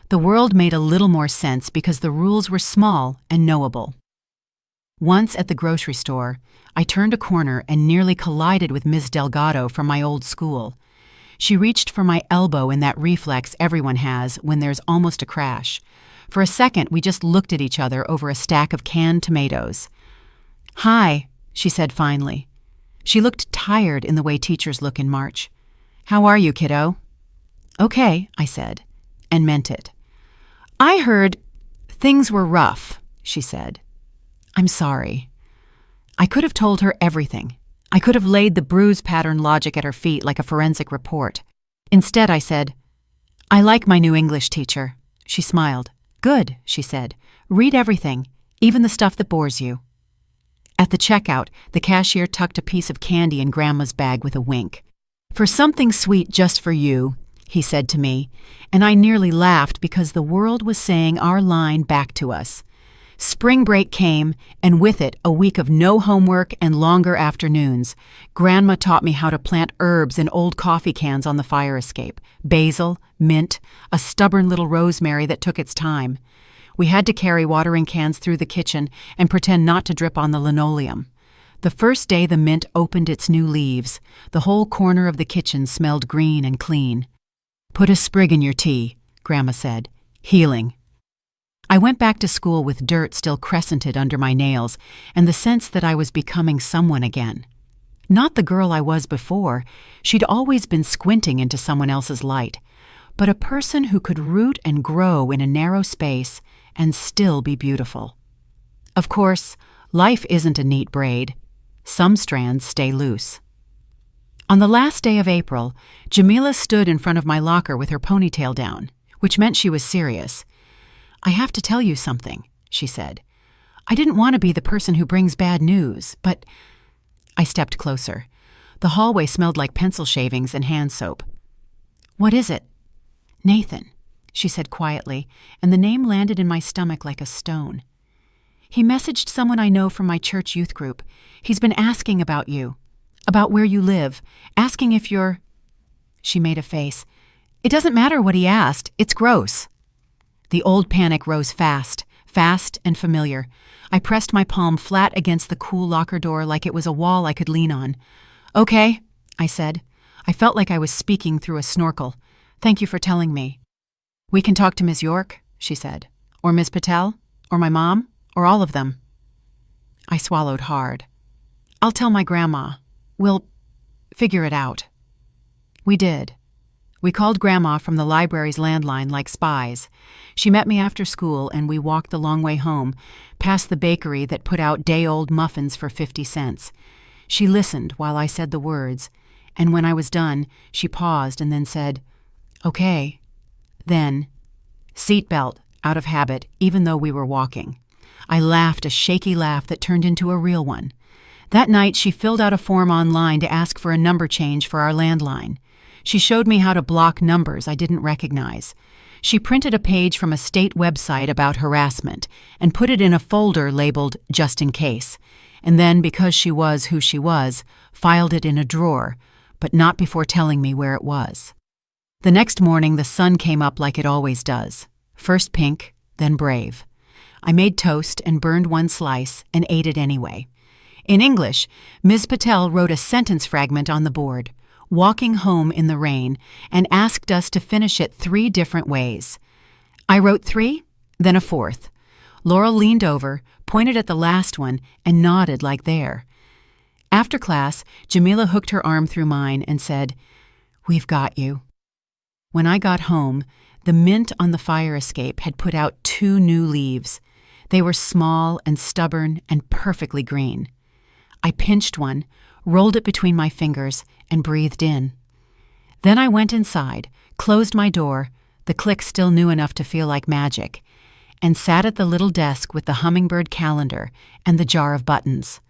The world made a little more sense because the rules were small and knowable. Once at the grocery store, I turned a corner and nearly collided with Ms. Delgado from my old school. She reached for my elbow in that reflex everyone has when there's almost a crash. For a second, we just looked at each other over a stack of canned tomatoes. "Hi," she said finally. She looked tired in the way teachers look in March. "How are you, kiddo?" "Okay," I said, and meant it. "I heard things were rough," she said. "I'm sorry." I could have told her everything. I could have laid the bruise pattern logic at her feet like a forensic report. Instead, I said, "I like my new English teacher." She smiled. "Good," she said. "Read everything, even the stuff that bores you." At the checkout, the cashier tucked a piece of candy in Grandma's bag with a wink. "For something sweet just for you," he said to me, and I nearly laughed because the world was saying our line back to us. Spring break came, and with it, a week of no homework and longer afternoons. Grandma taught me how to plant herbs in old coffee cans on the fire escape, basil, mint, a stubborn little rosemary that took its time. We had to carry watering cans through the kitchen and pretend not to drip on the linoleum. The first day the mint opened its new leaves, the whole corner of the kitchen smelled green and clean. "Put a sprig in your tea," Grandma said. "Healing." I went back to school with dirt still crescented under my nails and the sense that I was becoming someone again. Not the girl I was before, she'd always been squinting into someone else's light, but a person who could root and grow in a narrow space and still be beautiful. Of course, life isn't a neat braid. Some strands stay loose. On the last day of April, Jamila stood in front of my locker with her ponytail down, which meant she was serious. "I have to tell you something," she said. "I didn't want to be the person who brings bad news, but—" I stepped closer. The hallway smelled like pencil shavings and hand soap. "What is it?" "Nathan," she said quietly, and the name landed in my stomach like a stone. "He messaged someone I know from my church youth group. He's been asking about you, about where you live, asking if you're—" She made a face. "It doesn't matter what he asked. It's gross." The old panic rose fast and familiar. I pressed my palm flat against the cool locker door like it was a wall I could lean on. "Okay," I said. I felt like I was speaking through a snorkel. "Thank you for telling me." "We can talk to Ms. York," she said. "Or Ms. Patel, or my mom, or all of them." I swallowed hard. "I'll tell my grandma. We'll figure it out." We did. We called Grandma from the library's landline like spies. She met me after school and we walked the long way home, past the bakery that put out day-old muffins for 50 cents. She listened while I said the words, and when I was done, she paused and then said, "Okay." Then, "Seatbelt," out of habit, even though we were walking. I laughed a shaky laugh that turned into a real one. That night, she filled out a form online to ask for a number change for our landline. She showed me how to block numbers I didn't recognize. She printed a page from a state website about harassment and put it in a folder labeled "Just in Case," and then, because she was who she was, filed it in a drawer, but not before telling me where it was. The next morning, the sun came up like it always does. First pink, then brave. I made toast and burned one slice and ate it anyway. In English, Ms. Patel wrote a sentence fragment on the board, "Walking home in the rain," and asked us to finish it 3 different ways. I wrote 3, then a 4th. Laurel leaned over, pointed at the last one, and nodded like there. After class, Jamila hooked her arm through mine and said, "We've got you." When I got home, the mint on the fire escape had put out 2 new leaves. They were small and stubborn and perfectly green. I pinched one, rolled it between my fingers, and breathed in. Then I went inside, closed my door, the click still new enough to feel like magic, and sat at the little desk with the hummingbird calendar and the jar of buttons.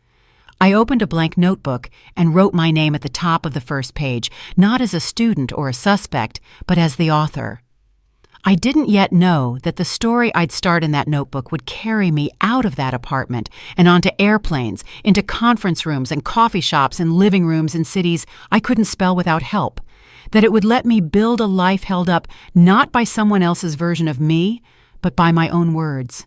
I opened a blank notebook and wrote my name at the top of the first page, not as a student or a suspect, but as the author. I didn't yet know that the story I'd start in that notebook would carry me out of that apartment and onto airplanes, into conference rooms and coffee shops and living rooms in cities I couldn't spell without help, that it would let me build a life held up not by someone else's version of me, but by my own words.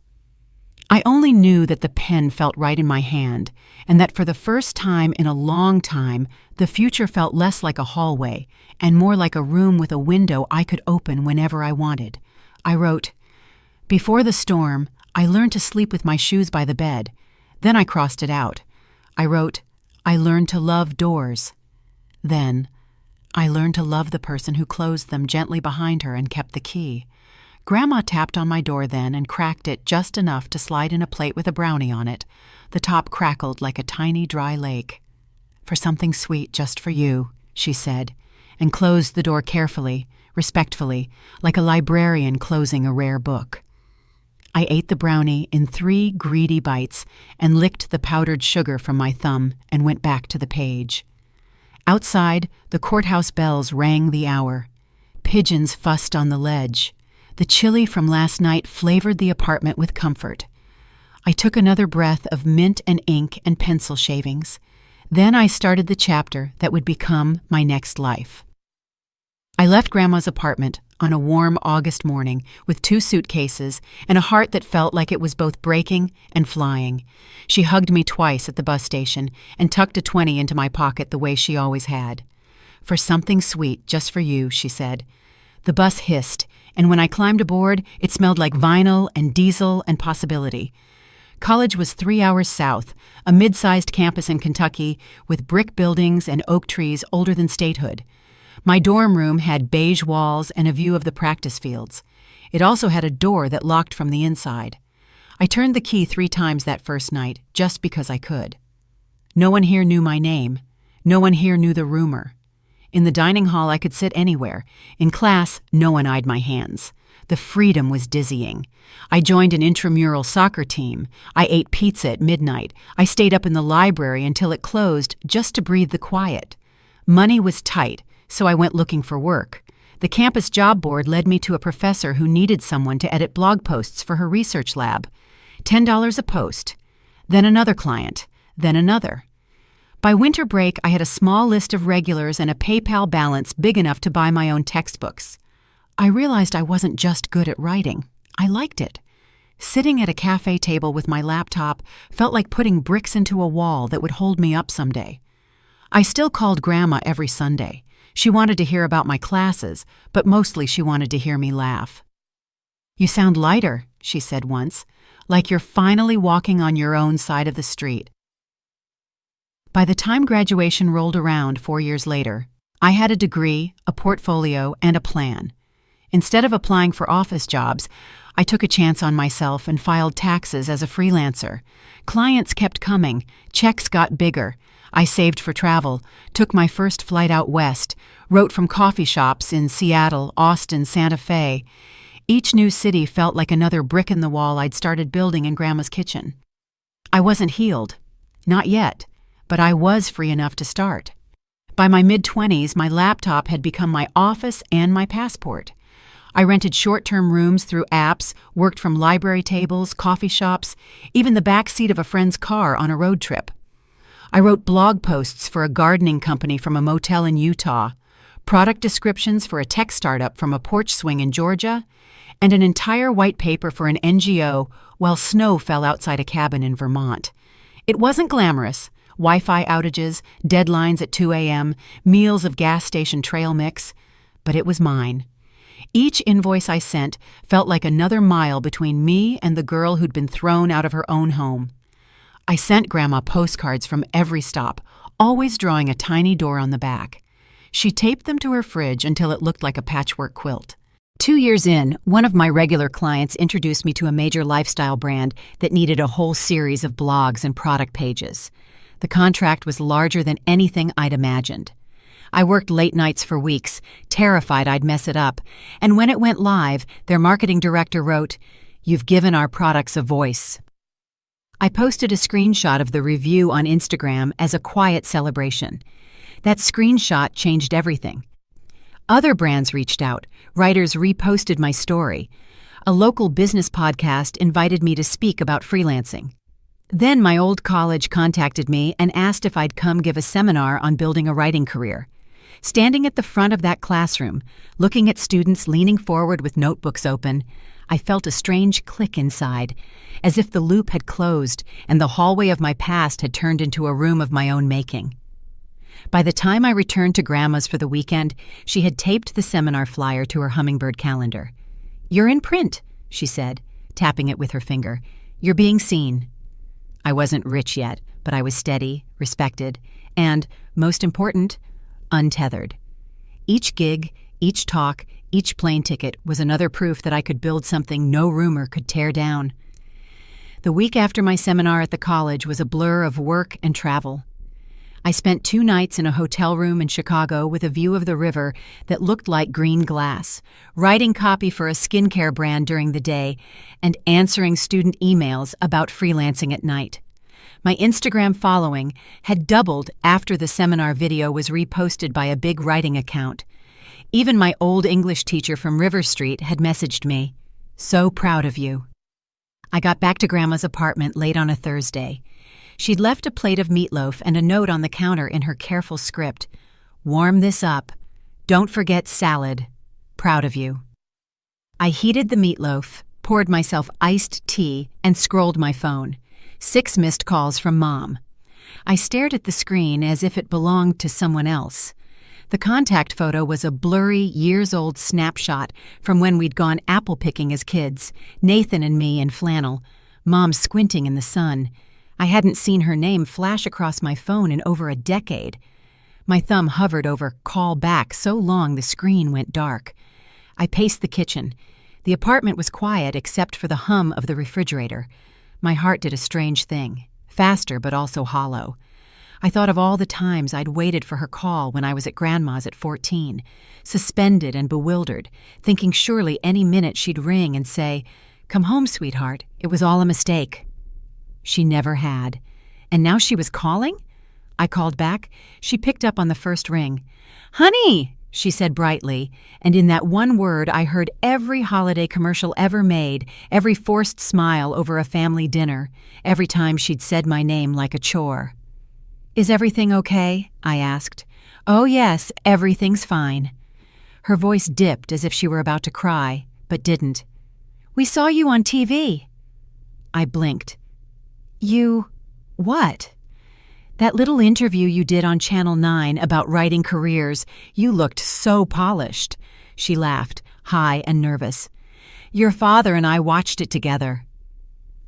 I only knew that the pen felt right in my hand, and that for the first time in a long time, the future felt less like a hallway and more like a room with a window I could open whenever I wanted. I wrote, "Before the storm, I learned to sleep with my shoes by the bed. Then I crossed it out. I wrote, I learned to love doors. Then, I learned to love the person who closed them gently behind her and kept the key. Grandma tapped on my door then and cracked it just enough to slide in a plate with a brownie on it. The top crackled like a tiny dry lake. 'For something sweet just for you,' she said, and closed the door carefully, respectfully, like a librarian closing a rare book. I ate the brownie in 3 greedy bites and licked the powdered sugar from my thumb and went back to the page. Outside, the courthouse bells rang the hour. Pigeons fussed on the ledge. The chili from last night flavored the apartment with comfort. I took another breath of mint and ink and pencil shavings. Then I started the chapter that would become my next life. I left Grandma's apartment on a warm August morning with 2 suitcases and a heart that felt like it was both breaking and flying. She hugged me twice at the bus station and tucked a 20 into my pocket the way she always had. "For something sweet just for you," she said. The bus hissed, and when I climbed aboard, it smelled like vinyl and diesel and possibility. College was 3 hours south, a mid-sized campus in Kentucky with brick buildings and oak trees older than statehood. My dorm room had beige walls and a view of the practice fields. It also had a door that locked from the inside. I turned the key 3 times that first night, just because I could. No one here knew my name. No one here knew the rumor. In the dining hall, I could sit anywhere. In class, no one eyed my hands. The freedom was dizzying. I joined an intramural soccer team. I ate pizza at midnight. I stayed up in the library until it closed just to breathe the quiet. Money was tight, so I went looking for work. The campus job board led me to a professor who needed someone to edit blog posts for her research lab. $10 a post. Then another client. Then another. By winter break, I had a small list of regulars and a PayPal balance big enough to buy my own textbooks. I realized I wasn't just good at writing. I liked it. Sitting at a cafe table with my laptop felt like putting bricks into a wall that would hold me up someday. I still called Grandma every Sunday. She wanted to hear about my classes, but mostly she wanted to hear me laugh. "You sound lighter," she said once, "like you're finally walking on your own side of the street." By the time graduation rolled around 4 years later, I had a degree, a portfolio, and a plan. Instead of applying for office jobs, I took a chance on myself and filed taxes as a freelancer. Clients kept coming, checks got bigger. I saved for travel, took my first flight out west, wrote from coffee shops in Seattle, Austin, Santa Fe. Each new city felt like another brick in the wall I'd started building in Grandma's kitchen. I wasn't healed. Not yet. But I was free enough to start. By my mid-20s, my laptop had become my office and my passport. I rented short-term rooms through apps, worked from library tables, coffee shops, even the back seat of a friend's car on a road trip. I wrote blog posts for a gardening company from a motel in Utah, product descriptions for a tech startup from a porch swing in Georgia, and an entire white paper for an NGO while snow fell outside a cabin in Vermont. It wasn't glamorous. Wi-Fi outages, deadlines at 2 a.m., meals of gas station trail mix, but it was mine. Each invoice I sent felt like another mile between me and the girl who'd been thrown out of her own home. I sent Grandma postcards from every stop, always drawing a tiny door on the back. She taped them to her fridge until it looked like a patchwork quilt. 2 years in, one of my regular clients introduced me to a major lifestyle brand that needed a whole series of blogs and product pages. The contract was larger than anything I'd imagined. I worked late nights for weeks, terrified I'd mess it up, and when it went live, their marketing director wrote, "You've given our products a voice." I posted a screenshot of the review on Instagram as a quiet celebration. That screenshot changed everything. Other brands reached out, writers reposted my story. A local business podcast invited me to speak about freelancing. Then my old college contacted me and asked if I'd come give a seminar on building a writing career. Standing at the front of that classroom, looking at students leaning forward with notebooks open, I felt a strange click inside, as if the loop had closed and the hallway of my past had turned into a room of my own making. By the time I returned to Grandma's for the weekend, she had taped the seminar flyer to her hummingbird calendar. "You're in print," she said, tapping it with her finger. "You're being seen." I wasn't rich yet, but I was steady, respected, and, most important, untethered. Each gig, each talk, each plane ticket was another proof that I could build something no rumor could tear down. The week after my seminar at the college was a blur of work and travel. I spent 2 nights in a hotel room in Chicago with a view of the river that looked like green glass, writing copy for a skincare brand during the day, and answering student emails about freelancing at night. My Instagram following had doubled after the seminar video was reposted by a big writing account. Even my old English teacher from River Street had messaged me, "So proud of you." I got back to Grandma's apartment late on a Thursday. She'd left a plate of meatloaf and a note on the counter in her careful script. "Warm this up. Don't forget salad. Proud of you." I heated the meatloaf, poured myself iced tea, and scrolled my phone. 6 missed calls from Mom. I stared at the screen as if it belonged to someone else. The contact photo was a blurry, years-old snapshot from when we'd gone apple picking as kids, Nathan and me in flannel, Mom squinting in the sun. I hadn't seen her name flash across my phone in over a decade. My thumb hovered over "call back" so long the screen went dark. I paced the kitchen. The apartment was quiet except for the hum of the refrigerator. My heart did a strange thing, faster but also hollow. I thought of all the times I'd waited for her call when I was at Grandma's at 14, suspended and bewildered, thinking surely any minute she'd ring and say, "Come home, sweetheart. It was all a mistake." She never had. And now she was calling? I called back. She picked up on the first ring. "Honey," she said brightly, and in that one word I heard every holiday commercial ever made, every forced smile over a family dinner, every time she'd said my name like a chore. "Is everything okay?" I asked. "Oh yes, everything's fine." Her voice dipped as if she were about to cry, but didn't. "We saw you on TV." I blinked. "You... what?" "That little interview you did on Channel 9 about writing careers. You looked so polished." She laughed, high and nervous. Your father and I watched it together.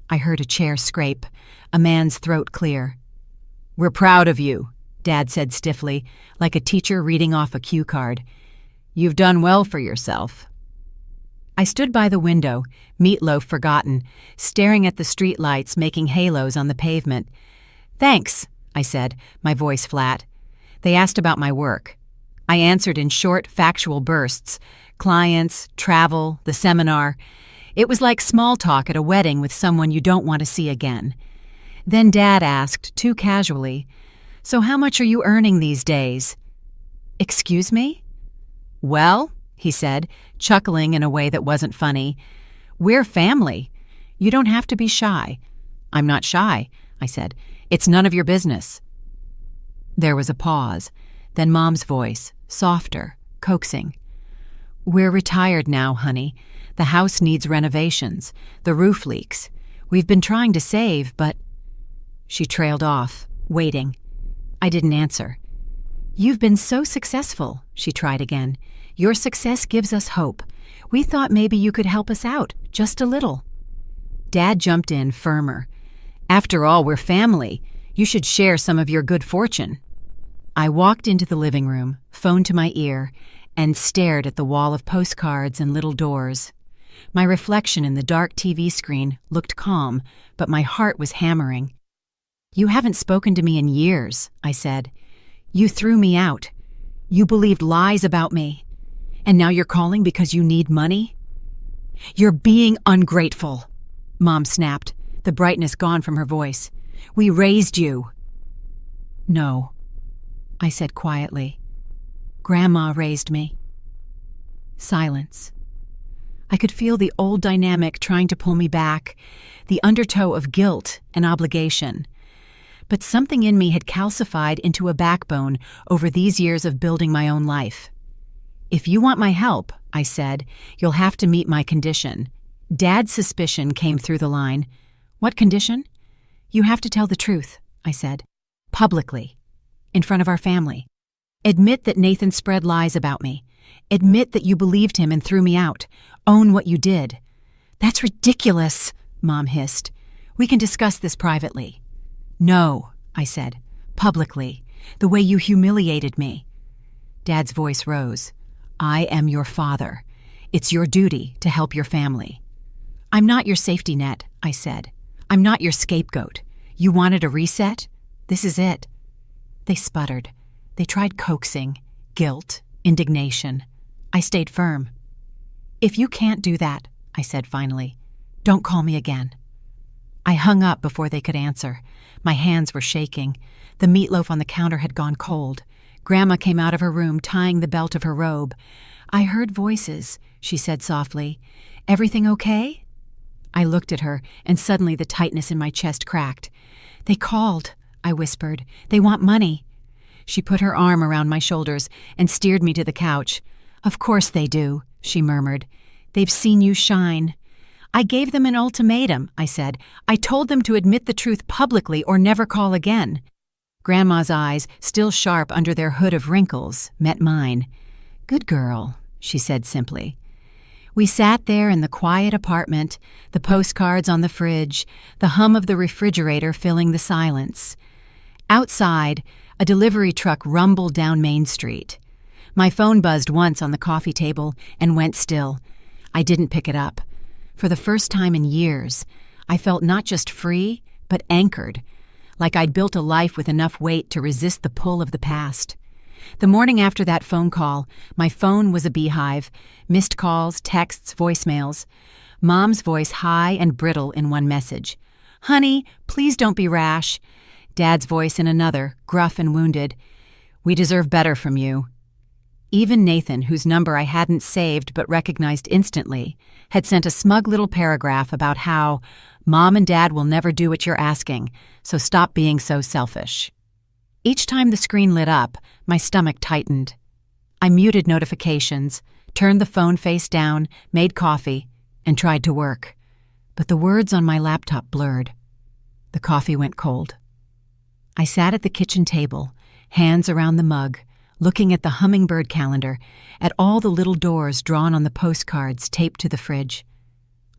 I heard a chair scrape, a man's throat clear. We're proud of you, Dad said stiffly, like a teacher reading off a cue card. You've done well for yourself. I stood by the window, meatloaf forgotten, staring at the streetlights making halos on the pavement. Thanks, I said, my voice flat. They asked about my work. I answered in short, factual bursts. Clients, travel, the seminar. It was like small talk at a wedding with someone you don't want to see again. Then Dad asked, too casually, "So how much are you earning these days?" "Excuse me?" "Well," he said, chuckling in a way that wasn't funny, "we're family. You don't have to be shy." "I'm not shy," I said. "It's none of your business." There was a pause, then Mom's voice, softer, coaxing. "We're retired now, honey. The house needs renovations. The roof leaks. We've been trying to save, but—" She trailed off, waiting. I didn't answer. "You've been so successful," she tried again. "Your success gives us hope. We thought maybe you could help us out, just a little." Dad jumped in firmer. "After all, we're family. You should share some of your good fortune." I walked into the living room, phone to my ear, and stared at the wall of postcards and little doors. My reflection in the dark TV screen looked calm, but my heart was hammering. "You haven't spoken to me in years," I said. "You threw me out. You believed lies about me. And now you're calling because you need money?" "You're being ungrateful," Mom snapped, the brightness gone from her voice. "We raised you." "No," I said quietly. "Grandma raised me." Silence. I could feel the old dynamic trying to pull me back, the undertow of guilt and obligation. But something in me had calcified into a backbone over these years of building my own life. "If you want my help," I said, "you'll have to meet my condition." Dad's suspicion came through the line. "What condition?" "You have to tell the truth," I said. "Publicly. In front of our family. Admit that Nathan spread lies about me. Admit that you believed him and threw me out. Own what you did." "That's ridiculous," Mom hissed. "We can discuss this privately." "No," I said. "Publicly. The way you humiliated me." Dad's voice rose. "I am your father. It's your duty to help your family." "I'm not your safety net," I said. "I'm not your scapegoat. You wanted a reset? This is it." They sputtered. They tried coaxing, guilt, indignation. I stayed firm. "If you can't do that," I said finally, "don't call me again." I hung up before they could answer. My hands were shaking. The meatloaf on the counter had gone cold. Grandma came out of her room, tying the belt of her robe. "I heard voices," she said softly. "Everything okay?" I looked at her, and suddenly the tightness in my chest cracked. "They called," I whispered. "They want money." She put her arm around my shoulders and steered me to the couch. "Of course they do," she murmured. "They've seen you shine." "I gave them an ultimatum," I said. "I told them to admit the truth publicly or never call again." Grandma's eyes, still sharp under their hood of wrinkles, met mine. "Good girl," she said simply. We sat there in the quiet apartment, the postcards on the fridge, the hum of the refrigerator filling the silence. Outside, a delivery truck rumbled down Main Street. My phone buzzed once on the coffee table and went still. I didn't pick it up. For the first time in years, I felt not just free, but anchored, like I'd built a life with enough weight to resist the pull of the past. The morning after that phone call, my phone was a beehive, missed calls, texts, voicemails. Mom's voice high and brittle in one message. "Honey, please don't be rash." Dad's voice in another, gruff and wounded. "We deserve better from you." Even Nathan, whose number I hadn't saved but recognized instantly, had sent a smug little paragraph about how Mom and Dad will never do what you're asking, so stop being so selfish. Each time the screen lit up, my stomach tightened. I muted notifications, turned the phone face down, made coffee, and tried to work. But the words on my laptop blurred. The coffee went cold. I sat at the kitchen table, hands around the mug, looking at the hummingbird calendar, at all the little doors drawn on the postcards taped to the fridge.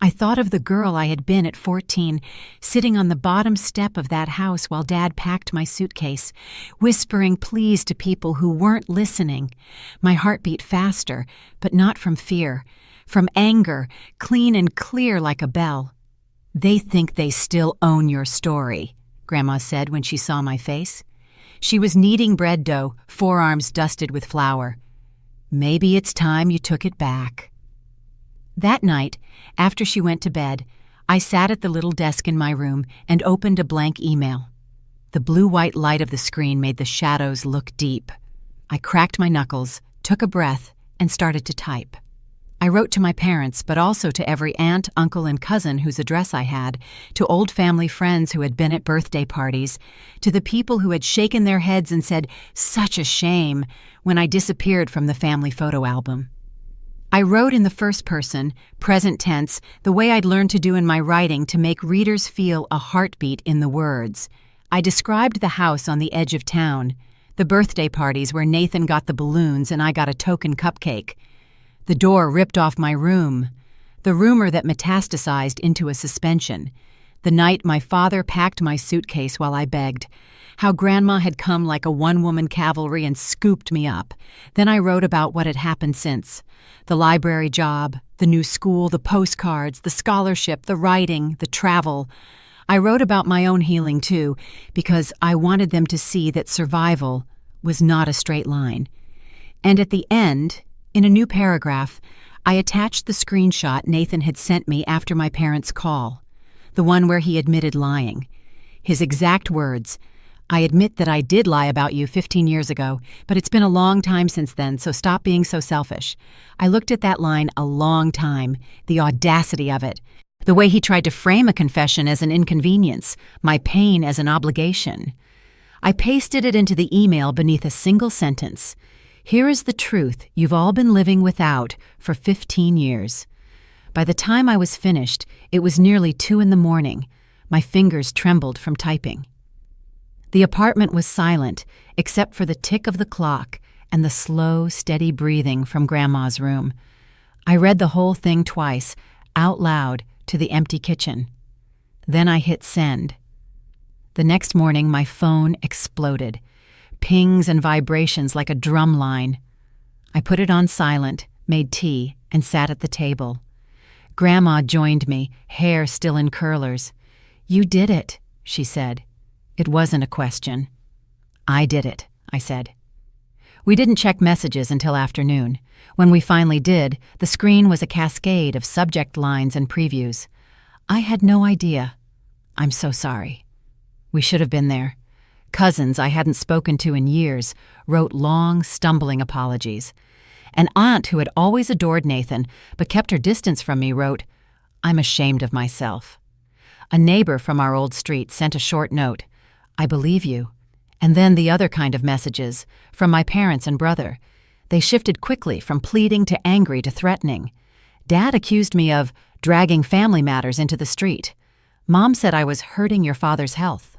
I thought of the girl I had been at 14, sitting on the bottom step of that house while Dad packed my suitcase, whispering pleas to people who weren't listening. My heart beat faster, but not from fear, from anger, clean and clear like a bell. "They think they still own your story," Grandma said when she saw my face. She was kneading bread dough, forearms dusted with flour. "Maybe it's time you took it back." That night, after she went to bed, I sat at the little desk in my room and opened a blank email. The blue-white light of the screen made the shadows look deep. I cracked my knuckles, took a breath, and started to type. I wrote to my parents, but also to every aunt, uncle, and cousin whose address I had, to old family friends who had been at birthday parties, to the people who had shaken their heads and said, "Such a shame," when I disappeared from the family photo album. I wrote in the first person, present tense, the way I'd learned to do in my writing to make readers feel a heartbeat in the words. I described the house on the edge of town, the birthday parties where Nathan got the balloons and I got a token cupcake, the door ripped off my room, the rumor that metastasized into a suspension, the night my father packed my suitcase while I begged, how Grandma had come like a one-woman cavalry and scooped me up. Then I wrote about what had happened since. The library job, the new school, the postcards, the scholarship, the writing, the travel. I wrote about my own healing too, because I wanted them to see that survival was not a straight line. And at the end, in a new paragraph, I attached the screenshot Nathan had sent me after my parents' call, the one where he admitted lying. His exact words, "I admit that I did lie about you 15 years ago, but it's been a long time since then, so stop being so selfish." I looked at that line a long time, the audacity of it, the way he tried to frame a confession as an inconvenience, my pain as an obligation. I pasted it into the email beneath a single sentence. "Here is the truth you've all been living without for 15 years. By the time I was finished, it was nearly 2 a.m. My fingers trembled from typing. The apartment was silent, except for the tick of the clock and the slow, steady breathing from Grandma's room. I read the whole thing twice, out loud, to the empty kitchen. Then I hit send. The next morning, my phone exploded. Pings and vibrations like a drum line. I put it on silent, made tea, and sat at the table. Grandma joined me, hair still in curlers. "You did it," she said. It wasn't a question. "I did it," I said. We didn't check messages until afternoon. When we finally did, the screen was a cascade of subject lines and previews. "I had no idea. I'm so sorry." We should have been there. Cousins I hadn't spoken to in years wrote long, stumbling apologies. An aunt who had always adored Nathan but kept her distance from me wrote, "I'm ashamed of myself." A neighbor from our old street sent a short note, "I believe you." And then the other kind of messages, from my parents and brother. They shifted quickly from pleading to angry to threatening. Dad accused me of dragging family matters into the street. Mom said I was hurting your father's health.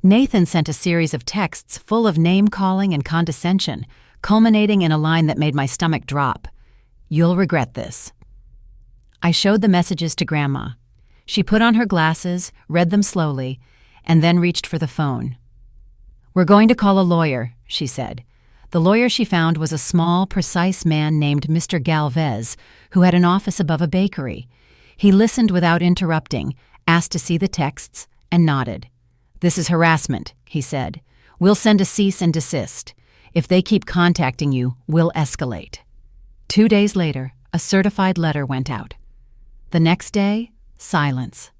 Nathan sent a series of texts full of name-calling and condescension, culminating in a line that made my stomach drop. "You'll regret this." I showed the messages to Grandma. She put on her glasses, read them slowly, and then reached for the phone. "We're going to call a lawyer," she said. The lawyer she found was a small, precise man named Mr. Galvez, who had an office above a bakery. He listened without interrupting, asked to see the texts, and nodded. "This is harassment," he said. "We'll send a cease and desist. If they keep contacting you, we'll escalate." 2 days later, a certified letter went out. The next day, silence.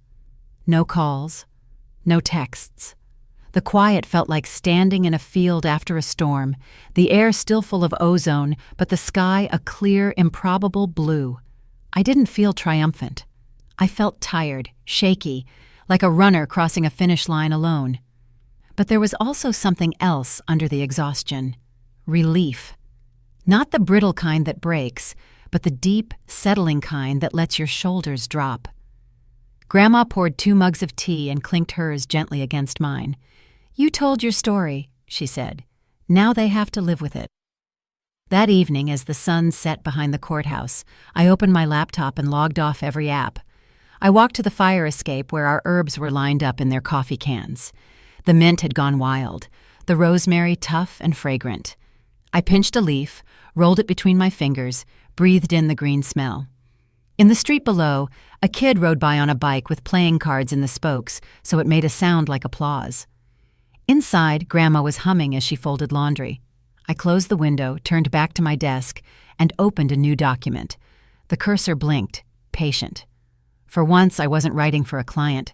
No calls, no texts. The quiet felt like standing in a field after a storm, the air still full of ozone, but the sky a clear, improbable blue. I didn't feel triumphant. I felt tired, shaky, like a runner crossing a finish line alone. But there was also something else under the exhaustion. Relief. Not the brittle kind that breaks, but the deep, settling kind that lets your shoulders drop. Grandma poured 2 mugs of tea and clinked hers gently against mine. "You told your story," she said. "Now they have to live with it." That evening, as the sun set behind the courthouse, I opened my laptop and logged off every app. I walked to the fire escape where our herbs were lined up in their coffee cans. The mint had gone wild, the rosemary tough and fragrant. I pinched a leaf, rolled it between my fingers, breathed in the green smell. In the street below, a kid rode by on a bike with playing cards in the spokes, so it made a sound like applause. Inside, Grandma was humming as she folded laundry. I closed the window, turned back to my desk, and opened a new document. The cursor blinked, patient. For once, I wasn't writing for a client.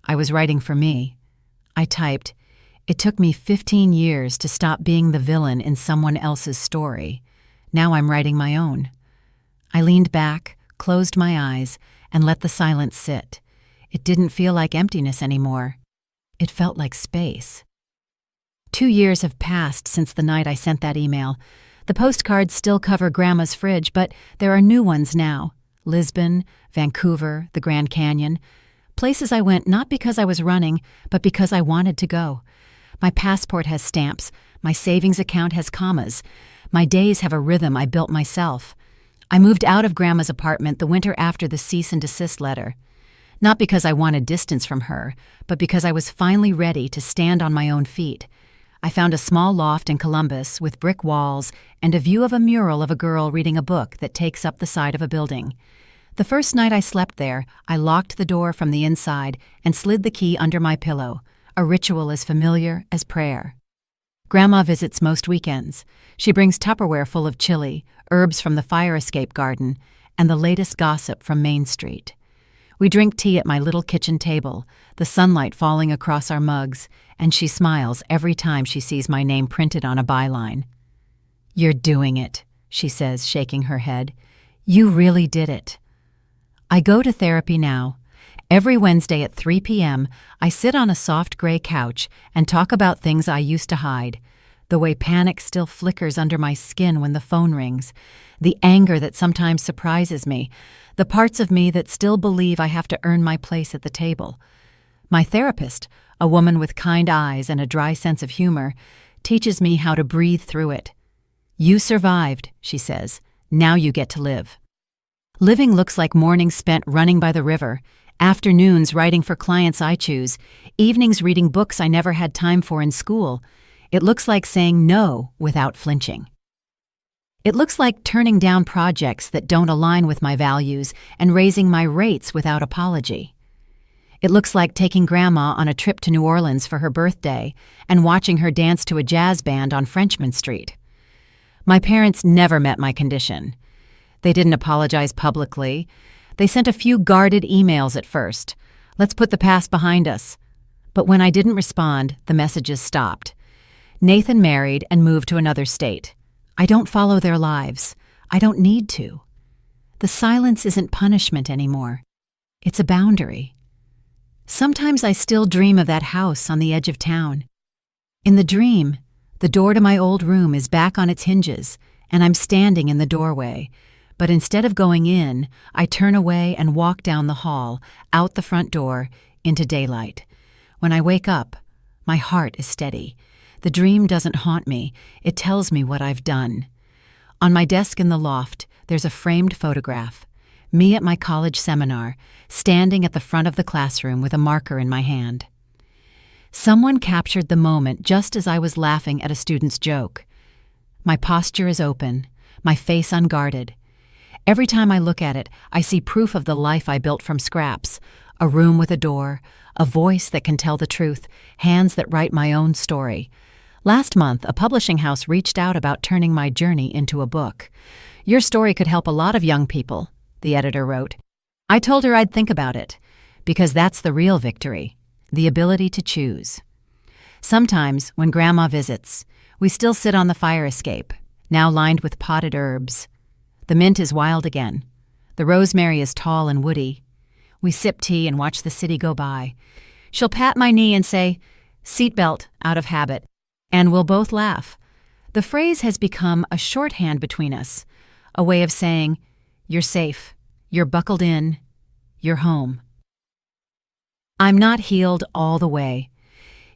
I was writing for me. I typed, "It took me 15 years to stop being the villain in someone else's story. Now I'm writing my own." I leaned back, closed my eyes, and let the silence sit. It didn't feel like emptiness anymore. It felt like space. 2 years have passed since the night I sent that email. The postcards still cover Grandma's fridge, but there are new ones now. Lisbon, Vancouver, the Grand Canyon. Places I went not because I was running, but because I wanted to go. My passport has stamps. My savings account has commas. My days have a rhythm I built myself. I moved out of Grandma's apartment the winter after the cease and desist letter. Not because I wanted distance from her, but because I was finally ready to stand on my own feet. I found a small loft in Columbus with brick walls and a view of a mural of a girl reading a book that takes up the side of a building. The first night I slept there, I locked the door from the inside and slid the key under my pillow, a ritual as familiar as prayer. Grandma visits most weekends. She brings Tupperware full of chili, herbs from the fire escape garden, and the latest gossip from Main Street. We drink tea at my little kitchen table, the sunlight falling across our mugs, and she smiles every time she sees my name printed on a byline. "You're doing it," she says, shaking her head. "You really did it." I go to therapy now. Every Wednesday at 3 p.m., I sit on a soft gray couch and talk about things I used to hide. The way panic still flickers under my skin when the phone rings. The anger that sometimes surprises me. The parts of me that still believe I have to earn my place at the table. My therapist, a woman with kind eyes and a dry sense of humor, teaches me how to breathe through it. "You survived," she says. "Now you get to live." Living looks like mornings spent running by the river, afternoons writing for clients I choose, evenings reading books I never had time for in school. It looks like saying no without flinching. It looks like turning down projects that don't align with my values and raising my rates without apology. It looks like taking Grandma on a trip to New Orleans for her birthday and watching her dance to a jazz band on Frenchman Street. My parents never met my condition. They didn't apologize publicly. They sent a few guarded emails at first. "Let's put the past behind us." But when I didn't respond, the messages stopped. Nathan married and moved to another state. I don't follow their lives. I don't need to. The silence isn't punishment anymore. It's a boundary. Sometimes I still dream of that house on the edge of town. In the dream, the door to my old room is back on its hinges, and I'm standing in the doorway. But instead of going in, I turn away and walk down the hall, out the front door, into daylight. When I wake up, my heart is steady. The dream doesn't haunt me. It tells me what I've done. On my desk in the loft, there's a framed photograph. Me at my college seminar, standing at the front of the classroom with a marker in my hand. Someone captured the moment just as I was laughing at a student's joke. My posture is open, my face unguarded. Every time I look at it, I see proof of the life I built from scraps. A room with a door, a voice that can tell the truth, hands that write my own story. Last month, a publishing house reached out about turning my journey into a book. "Your story could help a lot of young people," the editor wrote. I told her I'd think about it, because that's the real victory, the ability to choose. Sometimes, when Grandma visits, we still sit on the fire escape, now lined with potted herbs. The mint is wild again. The rosemary is tall and woody. We sip tea and watch the city go by. She'll pat my knee and say, "Seatbelt," out of habit, and we'll both laugh. The phrase has become a shorthand between us, a way of saying, "You're safe, you're buckled in, you're home." I'm not healed all the way.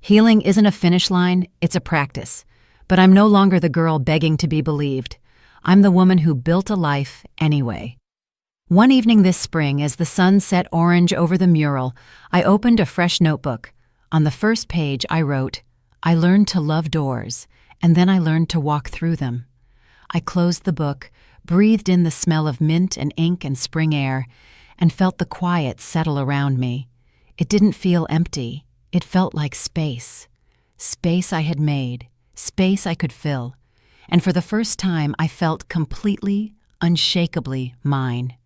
Healing isn't a finish line, it's a practice. But I'm no longer the girl begging to be believed. I'm the woman who built a life anyway. One evening this spring, as the sun set orange over the mural, I opened a fresh notebook. On the first page, I wrote, "I learned to love doors, and then I learned to walk through them." I closed the book, breathed in the smell of mint and ink and spring air, and felt the quiet settle around me. It didn't feel empty. It felt like space. Space I had made, space I could fill. And for the first time, I felt completely, unshakably mine.